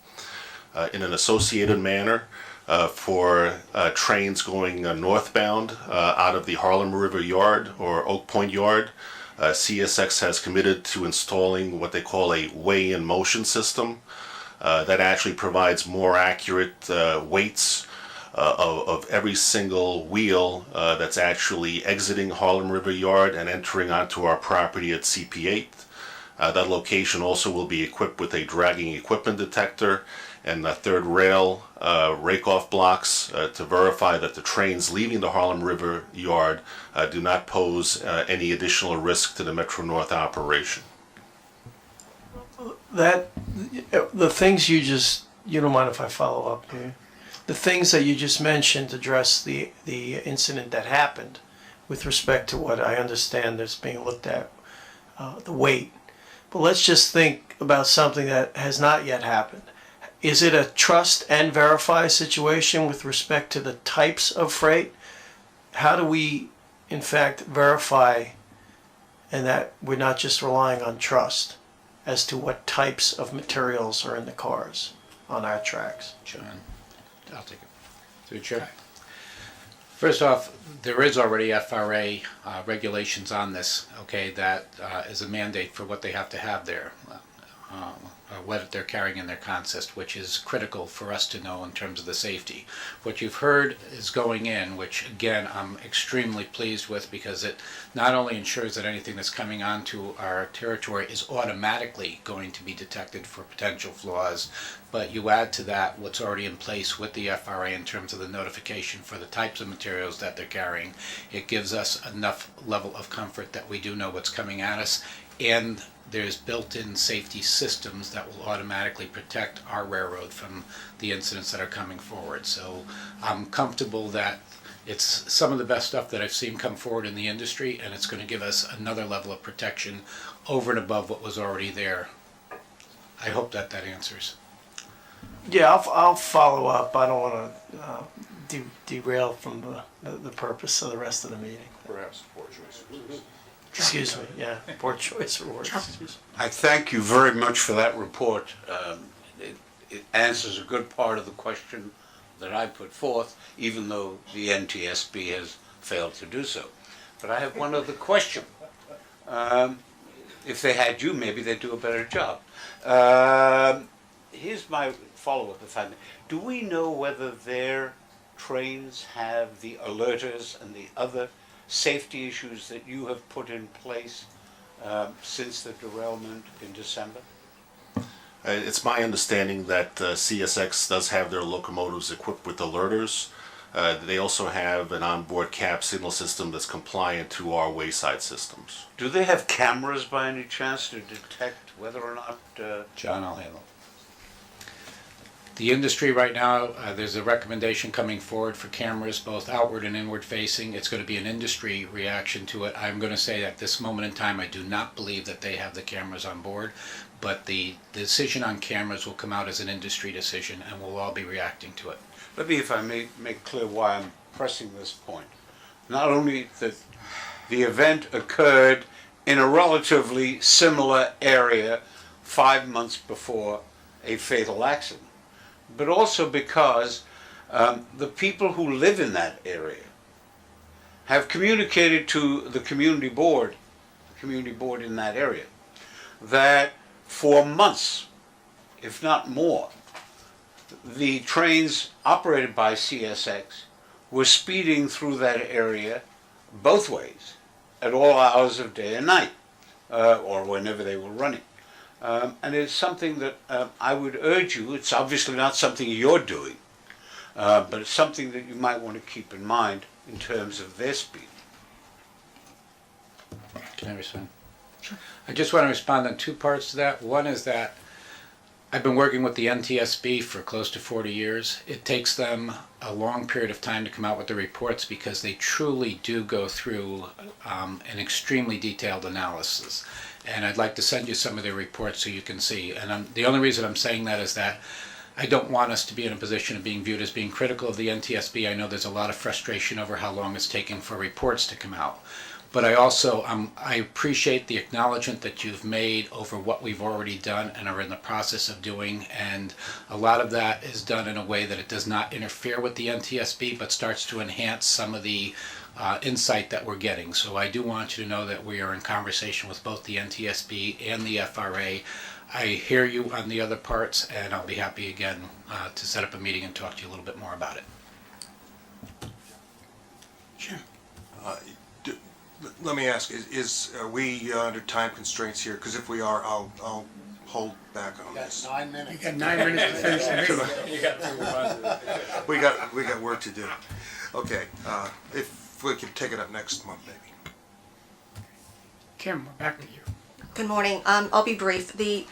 In an associated manner, for trains going northbound out of the Harlem River Yard or Oak Point Yard, CSX has committed to installing what they call a weigh-in motion system that actually provides more accurate weights of every single wheel that's actually exiting Harlem River Yard and entering onto our property at CP8. That location also will be equipped with a dragging equipment detector and third rail rake-off blocks to verify that the trains leaving the Harlem River Yard do not pose any additional risk to the Metro North operation. The things you don't mind if I follow up here? The things that you just mentioned address the incident that happened with respect to what I understand that's being looked at, the weight. But let's just think about something that has not yet happened. Is it a trust and verify situation with respect to the types of freight? How do we, in fact, verify and that we're not just relying on trust as to what types of materials are in the cars on our tracks? John, I'll take it. Through the chair. First off, there is already FRA regulations on this, okay, that is a mandate for what they have to have there. What they're carrying in their consist, which is critical for us to know in terms of the safety. What you've heard is going in, which again I'm extremely pleased with, because it not only ensures that anything that's coming onto our territory is automatically going to be detected for potential flaws, but you add to that what's already in place with the FRA in terms of the notification for the types of materials that they're carrying. It gives us enough level of comfort that we do know what's coming at us, and there's built-in safety systems that will automatically protect our railroad from the incidents that are coming forward. So I'm comfortable that it's some of the best stuff that I've seen come forward in the industry, and it's going to give us another level of protection over and above what was already there. I hope that answers. Yeah, I'll follow up. I don't want to derail from the purpose of the rest of the meeting. Perhaps poor choice. Excuse me, yeah, poor choice of words. I thank you very much for that report. It answers a good part of the question that I put forth, even though the NTSB has failed to do so. But I have one other question. If they had you, maybe they'd do a better job. Here's my follow-up, if I may. Do we know whether their trains have the alerters and the other safety issues that you have put in place since the derailment in December? It's my understanding that CSX does have their locomotives equipped with alerters. They also have an onboard cab signal system that's compliant to our wayside systems. Do they have cameras by any chance to detect whether or not... John, I'll handle The industry right now, there's a recommendation coming forward for cameras, both outward and inward facing. It's going to be an industry reaction to it. I'm going to say at this moment in time, I do not believe that they have the cameras on board, but the decision on cameras will come out as an industry decision, and we'll all be reacting to it. Let me, if I may, make clear why I'm pressing this point. Not only that the event occurred in a relatively similar area 5 months before a fatal accident, but also because the people who live in that area have communicated to the community board in that area, that for months, if not more, the trains operated by CSX were speeding through that area both ways at all hours of day and night, or whenever they were running. And it's something that I would urge you, it's obviously not something you're doing, but it's something that you might want to keep in mind in terms of their speed. Can I respond? Sure. I just want to respond on two parts to that. One is that I've been working with the NTSB for close to 40 years. It takes them a long period of time to come out with the reports because they truly do go through an extremely detailed analysis. And I'd like to send you some of their reports so you can see. And the only reason I'm saying that is that I don't want us to be in a position of being viewed as being critical of the NTSB. I know there's a lot of frustration over how long it's taking for reports to come out. But I also, I appreciate the acknowledgement that you've made over what we've already done and are in the process of doing. And a lot of that is done in a way that it does not interfere with the NTSB, but starts to enhance some of the insight that we're getting. So I do want you to know that we are in conversation with both the NTSB and the FRA. I hear you on the other parts, and I'll be happy again to set up a meeting and talk to you a little bit more about it. Sure. Let me ask, are we under time constraints here? Because if we are, I'll hold back on this. 9 minutes. You got 9 minutes to finish the meeting. We got work to do. Okay, if we could take it up next month, maybe. Kim, we're back with you. Good morning. I'll be brief. The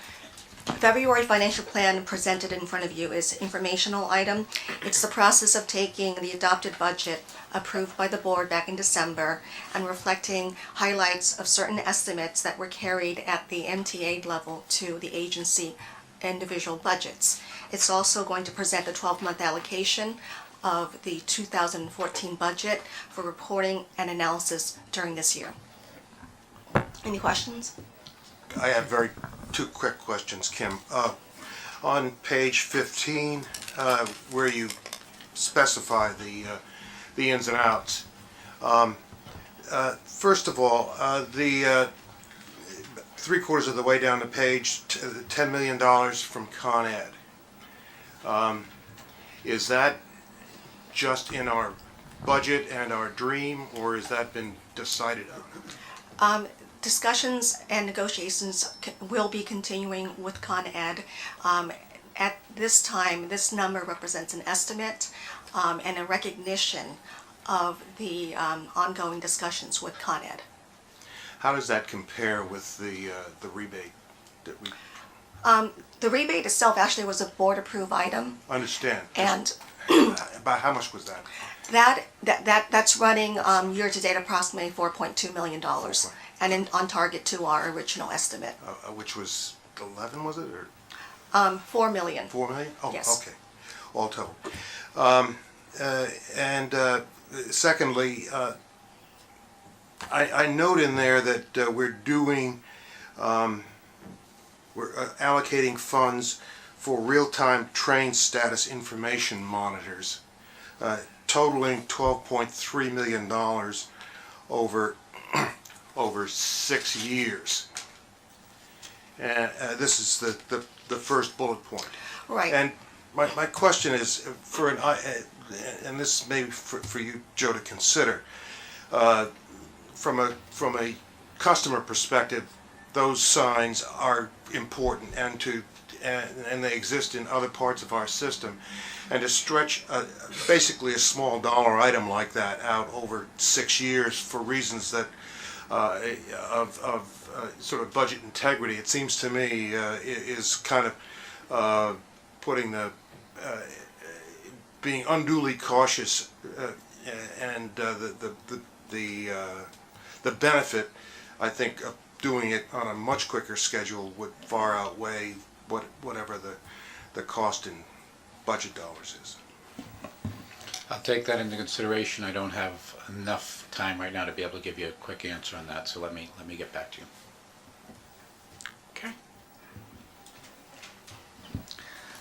February financial plan presented in front of you is informational item. It's the process of taking the adopted budget approved by the board back in December and reflecting highlights of certain estimates that were carried at the MTA level to the agency individual budgets. It's also going to present a 12-month allocation of the 2014 budget for reporting and analysis during this year. Any questions? I have two quick questions, Kim. On page 15, where you specify the ins and outs. First of all, the 3/4 of the way down the page, $10 million from Con Ed. Is that just in our budget and our dream, or has that been decided on? Discussions and negotiations will be continuing with Con Ed. At this time, this number represents an estimate and a recognition of the ongoing discussions with Con Ed. How does that compare with the rebate that we The rebate itself actually was a board-approved item, understand? and About how much was that? that's running year-to-date approximately $4.2 million, and on target to our original estimate. Which was 11, was it, or $4 million. 4 million? Oh, Yes. okay, all total. Secondly, I note in there that we're allocating funds for real-time train status information monitors, totaling $12.3 million over 6 years. And this is the first bullet point. Right. And my question is, and this may be for you, Joe, to consider, from a customer perspective, those signs are important, and they exist in other parts of our system. And to stretch basically a small dollar item like that out over 6 years for reasons that of sort of budget integrity, it seems to me is kind of putting the being unduly cautious, and the benefit, I think, of doing it on a much quicker schedule would far outweigh whatever the cost in budget dollars is. I'll take that into consideration. I don't have enough time right now to be able to give you a quick answer on that, so let me get back to you. Okay.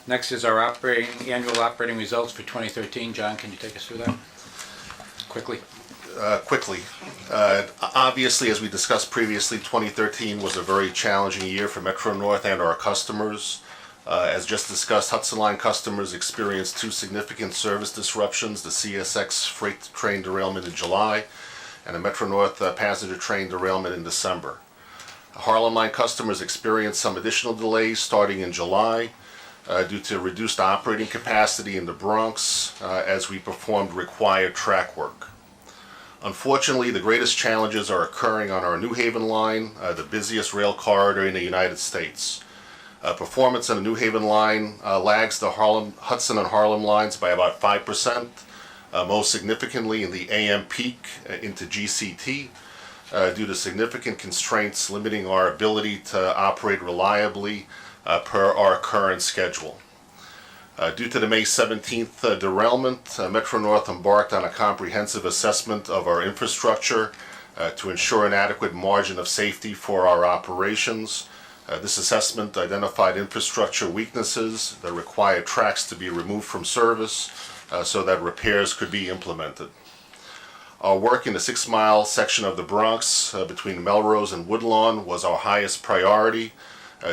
Next is our annual operating results for 2013. John, can you take us through that quickly? Quickly. Obviously, as we discussed previously, 2013 was a very challenging year for Metro North and our customers. As just discussed, Hudson Line customers experienced two significant service disruptions: the CSX freight train derailment in July and a Metro North passenger train derailment in December. Harlem Line customers experienced some additional delays starting in July due to reduced operating capacity in the Bronx as we performed required track work. Unfortunately, the greatest challenges are occurring on our New Haven line, the busiest rail corridor in the United States. Performance on the New Haven line lags the Hudson and Harlem lines by about 5%, most significantly in the AM peak into GCT, due to significant constraints limiting our ability to operate reliably per our current schedule. Due to the May 17th derailment, Metro North embarked on a comprehensive assessment of our infrastructure to ensure an adequate margin of safety for our operations. This assessment identified infrastructure weaknesses that required tracks to be removed from service so that repairs could be implemented. Our work in the 6-mile section of the Bronx between Melrose and Woodlawn was our highest priority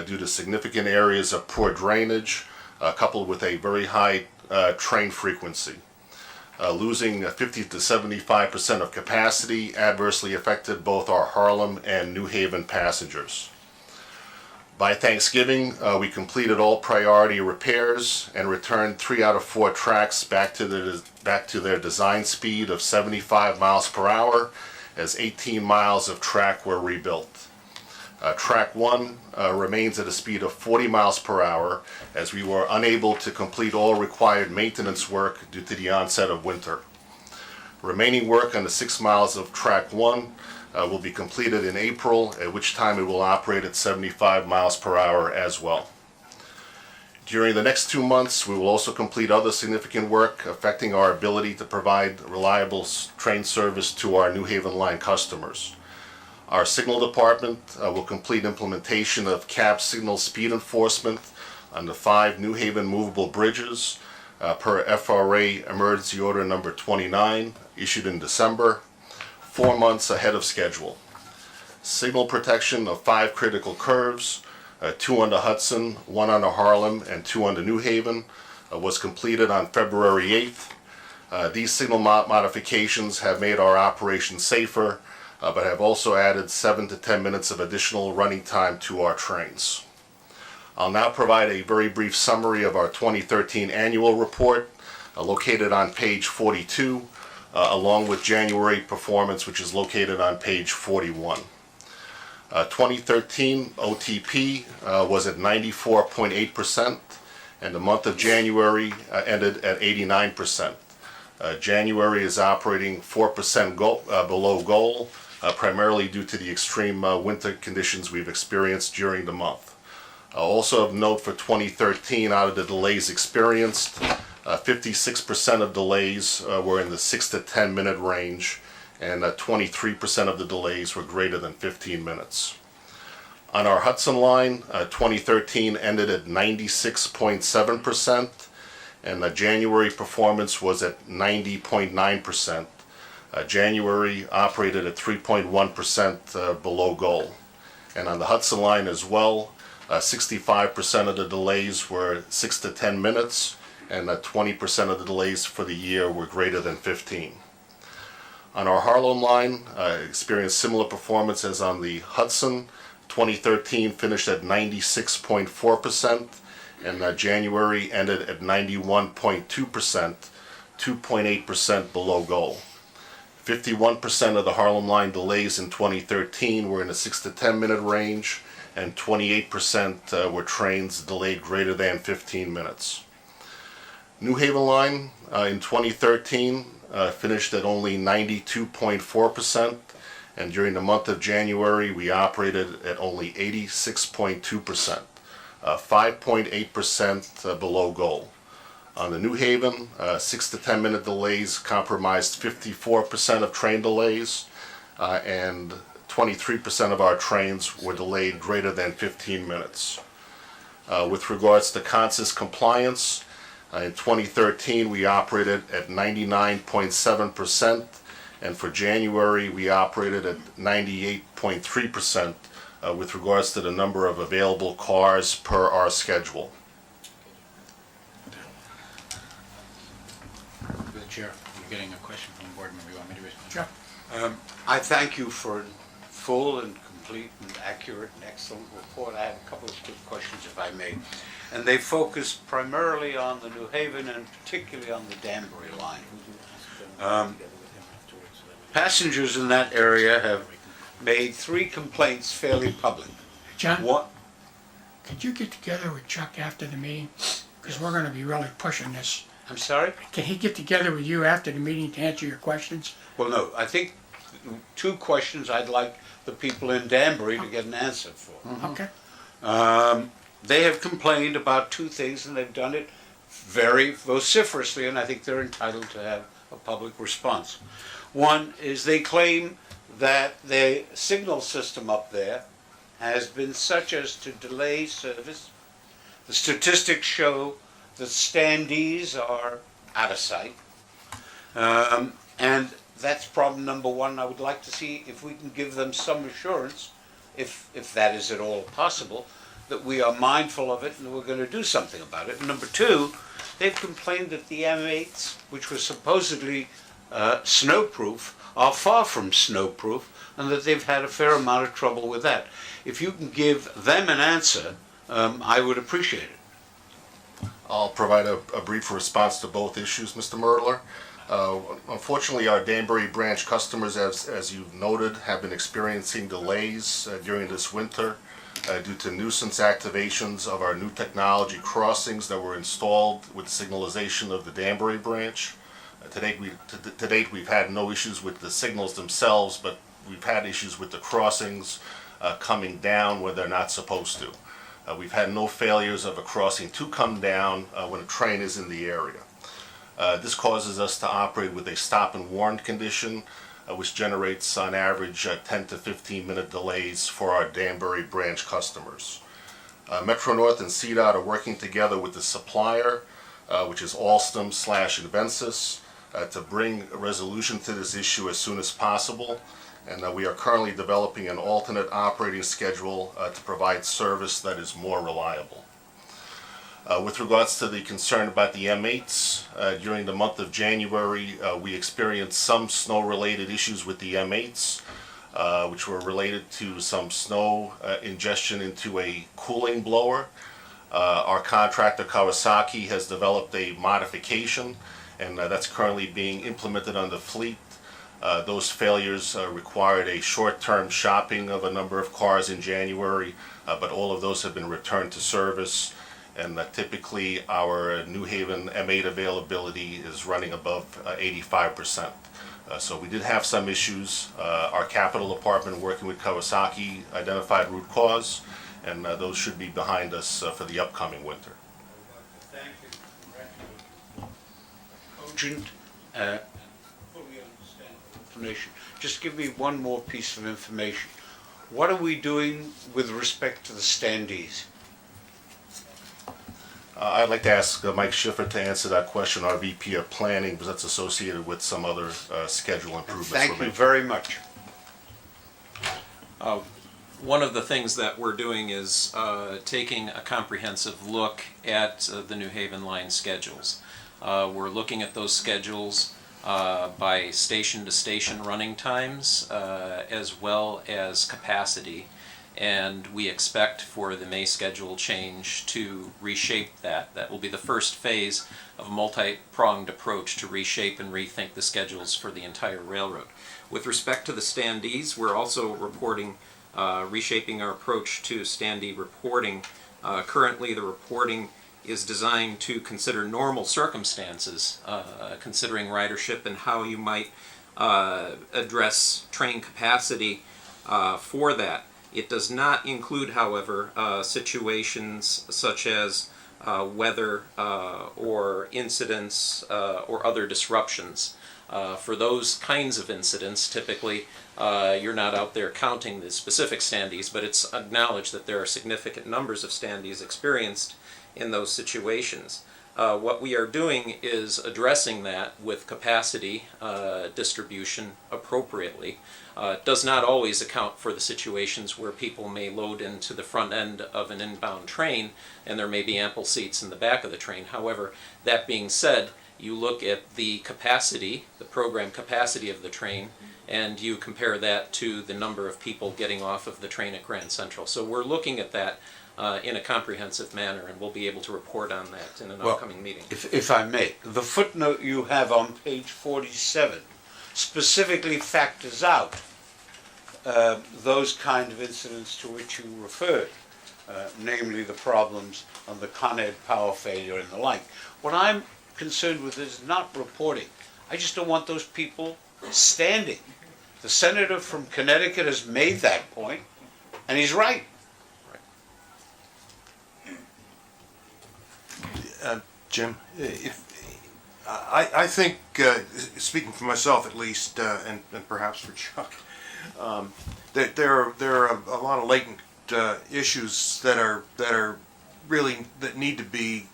due to significant areas of poor drainage coupled with a very high train frequency. Losing 50 to 75% of capacity adversely affected both our Harlem and New Haven passengers. By Thanksgiving, we completed all priority repairs and returned 3 out of 4 tracks back to their design speed of 75 miles per hour as 18 miles of track were rebuilt. Track 1 remains at a speed of 40 miles per hour as we were unable to complete all required maintenance work due to the onset of winter. Remaining work on the 6 miles of track 1 will be completed in April, at which time it will operate at 75 miles per hour as well. During the next 2 months, we will also complete other significant work affecting our ability to provide reliable train service to our New Haven line customers. Our signal department will complete implementation of cab signal speed enforcement on the 5 New Haven movable bridges per FRA Emergency Order number 29, issued in December, 4 months ahead of schedule. Signal protection of 5 critical curves, 2 on the Hudson, 1 on the Harlem, and 2 on the New Haven, was completed on February 8th. These signal modifications have made our operation safer, but have also added 7 to 10 minutes of additional running time to our trains. I'll now provide a very brief summary of our 2013 annual report, located on page 42, along with January performance, which is located on page 41. 2013 OTP was at 94.8%, and the month of January ended at 89%. January is operating 4% below goal, primarily due to the extreme winter conditions we've experienced during the month. Also of note for 2013, out of the delays experienced, 56% of delays were in the 6 to 10 minute range, and 23% of the delays were greater than 15 minutes. On our Hudson line, 2013 ended at 96.7%, and the January performance was at 90.9%. January operated at 3.1% below goal. And on the Hudson line as well, 65% of the delays were 6 to 10 minutes, and 20% of the delays for the year were greater than 15. On our Harlem line, experienced similar performance as on the Hudson. 2013 finished at 96.4%, and January ended at 91.2%, 2.8% below goal. 51% of the Harlem line delays in 2013 were in the 6 to 10 minute range, and 28% were trains delayed greater than 15 minutes. New Haven line in 2013 finished at only 92.4%, and during the month of January we operated at only 86.2%, 5.8% below goal. On the New Haven, 6 to 10 minute delays compromised 54% of train delays, and 23% of our trains were delayed greater than 15 minutes. With regards to CONSIS compliance, in 2013 we operated at 99.7%, and for January we operated at 98.3% with regards to the number of available cars per our schedule. The chair, you're getting a question from the board member. You want me to respond? Sure. I thank you for a full and complete and accurate and excellent report. I have a couple of quick questions, if I may. And they focus primarily on the New Haven and particularly on the Danbury line. Passengers in that area have made 3 complaints fairly public. John, What? could you get together with Chuck after the meeting? Because we're gonna be really pushing this. I'm sorry? Can he get together with you after the meeting to answer your questions? Well, no, I think 2 questions I'd like the people in Danbury to get an answer for. Okay. They have complained about 2 things, and they've done it very vociferously, and I think they're entitled to have a public response. One is they claim that the signal system up there has been such as to delay service. The statistics show that standees are out of sight. And that's problem number 1. I would like to see if we can give them some assurance, if that is at all possible, that we are mindful of it and we're going to do something about it. And number 2, they've complained that the M8s, which were supposedly snowproof, are far from snowproof, and that they've had a fair amount of trouble with that. If you can give them an answer, I would appreciate it. I'll provide a brief response to both issues, Mr. Myrtler. Unfortunately, our Danbury branch customers, as you've noted, have been experiencing delays during this winter due to nuisance activations of our new technology crossings that were installed with signalization of the Danbury branch. To date, we've had no issues with the signals themselves, but we've had issues with the crossings coming down where they're not supposed to. We've had no failures of a crossing to come down when a train is in the area. This causes us to operate with a stop and warn condition, which generates on average 10 to 15 minute delays for our Danbury branch customers. Metro North and CDOT are working together with the supplier, which is Alstom/Invencis, to bring a resolution to this issue as soon as possible. And we are currently developing an alternate operating schedule to provide service that is more reliable. With regards to the concern about the M8s, during the month of January, we experienced some snow-related issues with the M8s, which were related to some snow ingestion into a cooling blower. Our contractor, Kawasaki, has developed a modification, and that's currently being implemented on the fleet. Those failures required a short-term shopping of a number of cars in January, but all of those have been returned to service. And typically our New Haven M8 availability is running above 85%. So we did have some issues. Our capital department, working with Kawasaki, identified root cause, and those should be behind us for the upcoming winter. Thank you. Cogent, fully understandable information. Just give me one more piece of information. What are we doing with respect to the standees? I'd like to ask Mike Schiffer to answer that question, our VP of Planning, because that's associated with some other schedule improvements. Thank you very much. One of the things that we're doing is taking a comprehensive look at the New Haven line schedules. We're looking at those schedules by station to station running times as well as capacity. And we expect for the May schedule change to reshape that. That will be the first phase of a multi-pronged approach to reshape and rethink the schedules for the entire railroad. With respect to the standees, we're also reporting, reshaping our approach to standee reporting. Currently the reporting is designed to consider normal circumstances, considering ridership and how you might address train capacity for that. It does not include, however, situations such as weather or incidents or other disruptions. For those kinds of incidents, typically you're not out there counting the specific standees, but it's acknowledged that there are significant numbers of standees experienced in those situations. What we are doing is addressing that with capacity distribution appropriately. It does not always account for the situations where people may load into the front end of an inbound train and there may be ample seats in the back of the train. However, that being said, you look at the capacity, the program capacity of the train, and you compare that to the number of people getting off of the train at Grand Central. So we're looking at that in a comprehensive manner, and we'll be able to report on that in an upcoming meeting. If I may, the footnote you have on page 47 specifically factors out those kind of incidents to which you referred, namely the problems on the Con Ed power failure and the like. What I'm concerned with is not reporting. I just don't want those people standing. The senator from Connecticut has made that point, and he's right. Jim, I think, speaking for myself at least, and perhaps for Chuck, that there are a lot of latent issues that need to be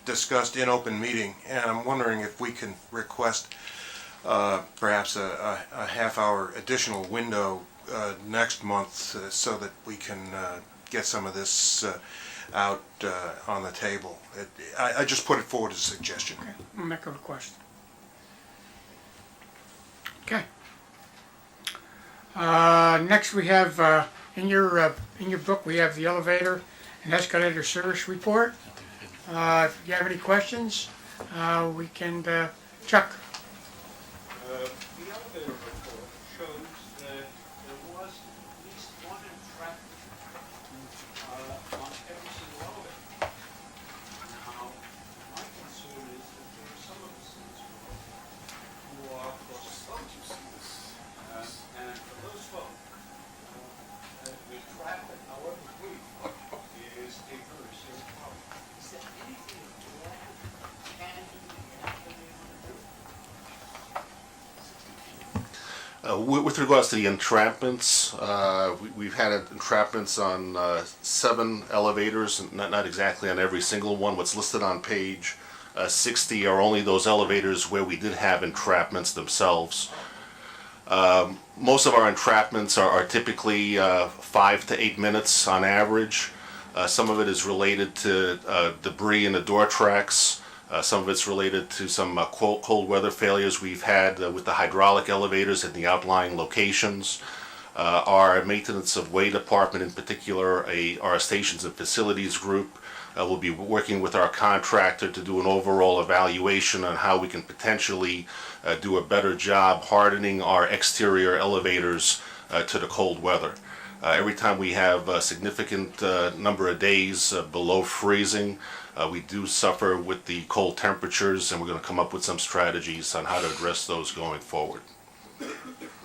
discussed in open meeting, and I'm wondering if we can request perhaps a half-hour additional window next month so that we can get some of this out on the table. I just put it forward as a suggestion. Okay, we'll make a request. Okay. Next we have, in your book, we have the elevator and escalator service report. If you have any questions, we can, Chuck. The elevator report shows that there was at least one entrapment on every single elevator. Now, my concern is that there are some of us in this world who are claustrophobic. And for those folks, the traffic, however brief, is a very serious problem. Is there anything more tangible you have been able to do? With regards to the entrapments, we've had entrapments on 7 elevators, not exactly on every single one. What's listed on page 60 are only those elevators where we did have entrapments themselves. Most of our entrapments are typically 5 to 8 minutes on average. Some of it is related to debris in the door tracks. Some of it's related to some cold weather failures we've had with the hydraulic elevators in the outlying locations. Our maintenance of way department, in particular, our stations and facilities group, will be working with our contractor to do an overall evaluation on how we can potentially do a better job hardening our exterior elevators to the cold weather. Every time we have a significant number of days below freezing, we do suffer with the cold temperatures, and we're going to come up with some strategies on how to address those going forward.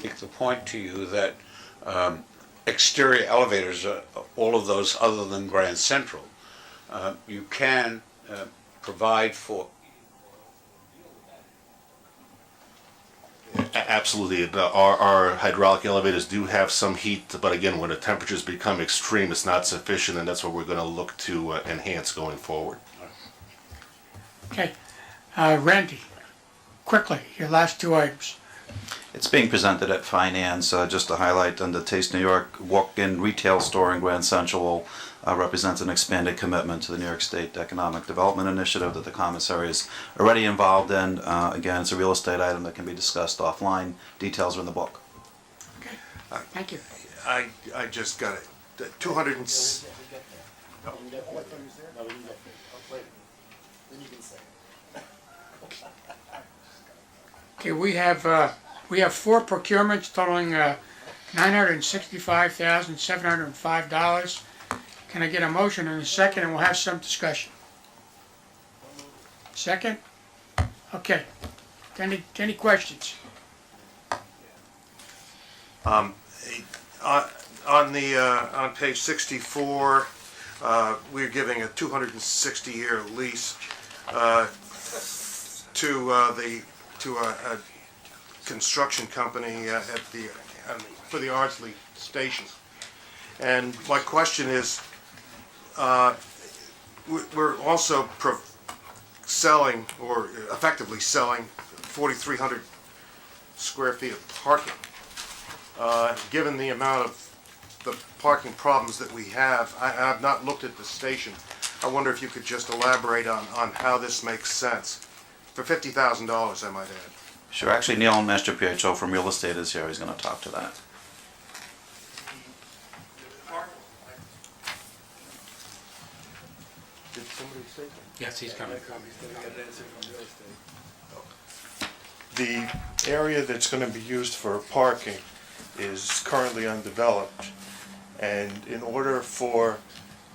Make the point to you that exterior elevators, all of those other than Grand Central, you can provide for. Absolutely. Our hydraulic elevators do have some heat, but again, when the temperatures become extreme, it's not sufficient, and that's what we're going to look to enhance going forward. Okay. Randy, quickly, your last 2 items. It's being presented at Finance, just to highlight, under Taste New York, walk-in retail store in Grand Central represents an expanded commitment to the New York State Economic Development Initiative that the commissary is already involved in. Again, it's a real estate item that can be discussed offline. Details are in the book. Okay, thank you. I just got it. 200 and... Okay, we have 4 procurements totaling $965,705. Can I get a motion in a second, and we'll have some discussion? Second? Okay. Any questions? On page 64, we're giving a 260-year lease to a construction company for the Ardsley Station. And my question is, we're also selling, or effectively selling, 4,300 square feet of parking. Given the amount of the parking problems that we have, I've not looked at the station. I wonder if you could just elaborate on how this makes sense. For $50,000, I might add. Sure, actually Neil Mastropietro from Real Estate is here, he's gonna talk to that. Did somebody say that? Yes, he's coming. The area that's going to be used for parking is currently undeveloped. And in order for,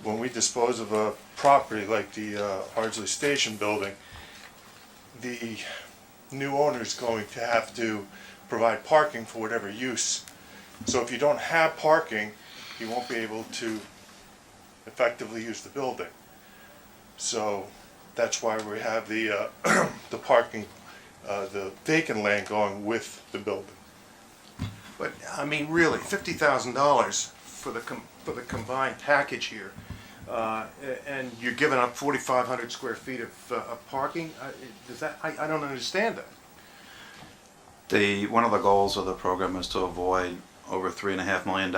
when we dispose of a property like the Ardsley Station building, the new owner is going to have to provide parking for whatever use. So if you don't have parking, you won't be able to effectively use the building. So that's why we have the the parking, the vacant land going with the building. But, I mean, really, $50,000 for the combined package here, and you're giving up 4,500 square feet of parking? I don't understand that. One of the goals of the program is to avoid over $3.5 million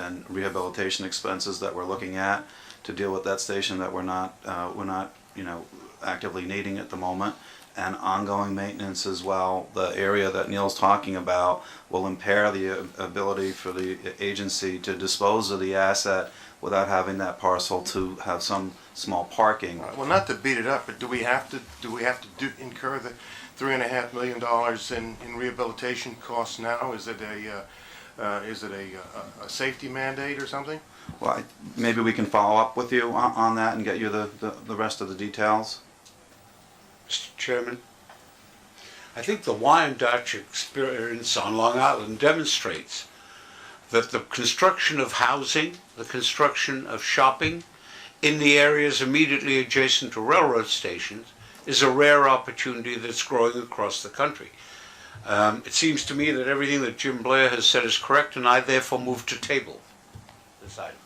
in rehabilitation expenses that we're looking at to deal with that station that we're not actively needing at the moment, and ongoing maintenance as well. The area that Neil's talking about will impair the ability for the agency to dispose of the asset without having that parcel to have some small parking. Well, not to beat it up, but do we have to incur the $3.5 million in rehabilitation costs now? Is it a safety mandate or something? Well, maybe we can follow up with you on that and get you the rest of the details. Mr. Chairman, I think the Wyandotte experience on Long Island demonstrates that the construction of housing, the construction of shopping in the areas immediately adjacent to railroad stations is a rare opportunity that's growing across the country. It seems to me that everything that Jim Blair has said is correct, and I therefore move to table this item.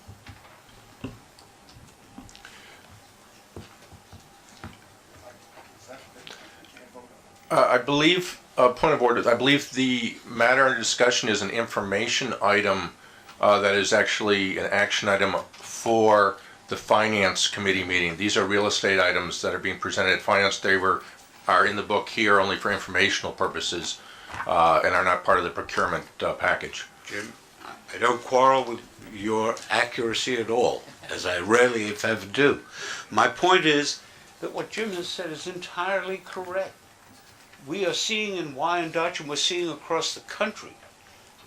I believe, point of order, I believe the matter under discussion is an information item that is actually an action item for the Finance Committee meeting. These are real estate items that are being presented at Finance. They are in the book here only for informational purposes and are not part of the procurement package. Jim, I don't quarrel with your accuracy at all, as I rarely, if ever, do. My point is that what Jim has said is entirely correct. We are seeing in Wyandotte, and we're seeing across the country,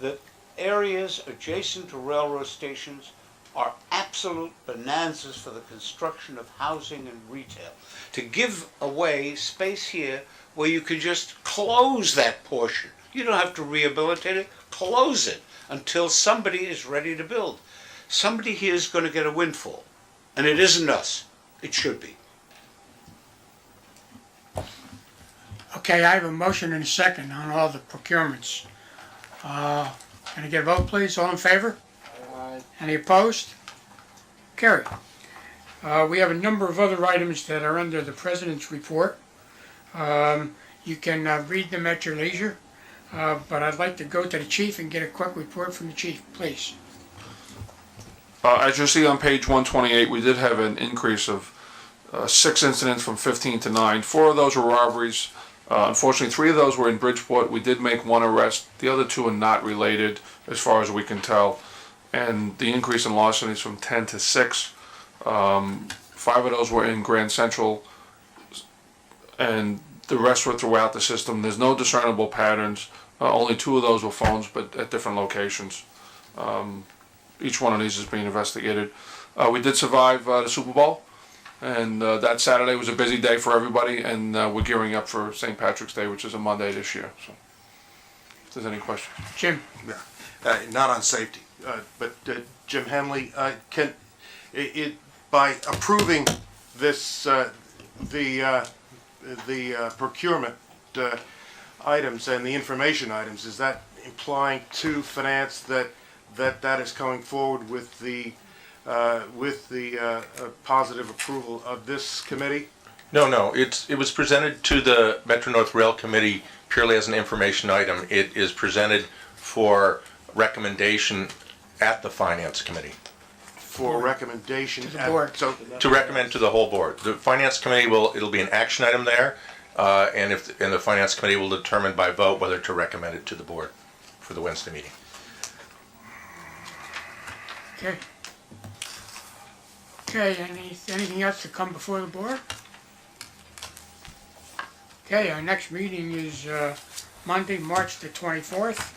that areas adjacent to railroad stations are absolute bonanzas for the construction of housing and retail. To give away space here where you can just close that portion. You don't have to rehabilitate it, close it until somebody is ready to build. Somebody here is going to get a windfall, and it isn't us. It should be. Okay, I have a motion and a second on all the procurements. Can I get a vote, please? All in favor? Any opposed? Carried. We have a number of other items that are under the President's report. You can read them at your leisure, but I'd like to go to the Chief and get a quick report from the Chief, please. As you see on page 128, we did have an increase of 6 incidents from 15 to 9. 4 of those were robberies. Unfortunately, 3 of those were in Bridgeport. We did make 1 arrest. The other 2 are not related, as far as we can tell. And the increase in larcenies from 10 to 6. 5 of those were in Grand Central, and the rest were throughout the system. There's no discernible patterns. Only 2 of those were phones, but at different locations. Each one of these is being investigated. We did survive the Super Bowl. And that Saturday was a busy day for everybody, and we're gearing up for St. Patrick's Day, which is a Monday this year. So, if there's any questions. Jim? Yeah, not on safety, but Jim Henley, can, by approving this, the procurement items and the information items, is that implying to finance that is going forward with the positive approval of this committee? No, it was presented to the Metro North Rail Committee purely as an information item. It is presented for recommendation at the Finance Committee. For recommendation To the board. To recommend to the whole board. The Finance Committee it'll be an action item there, and the Finance Committee will determine by vote whether to recommend it to the board for the Wednesday meeting. Okay. Okay, anything else to come before the board? Okay, our next meeting is Monday, March the 24th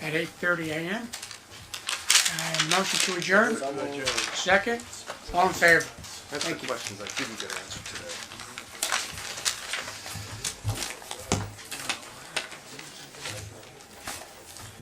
at 8:30 a.m. Motion to adjourn? Second? All in favor? That's the questions I didn't get answered today.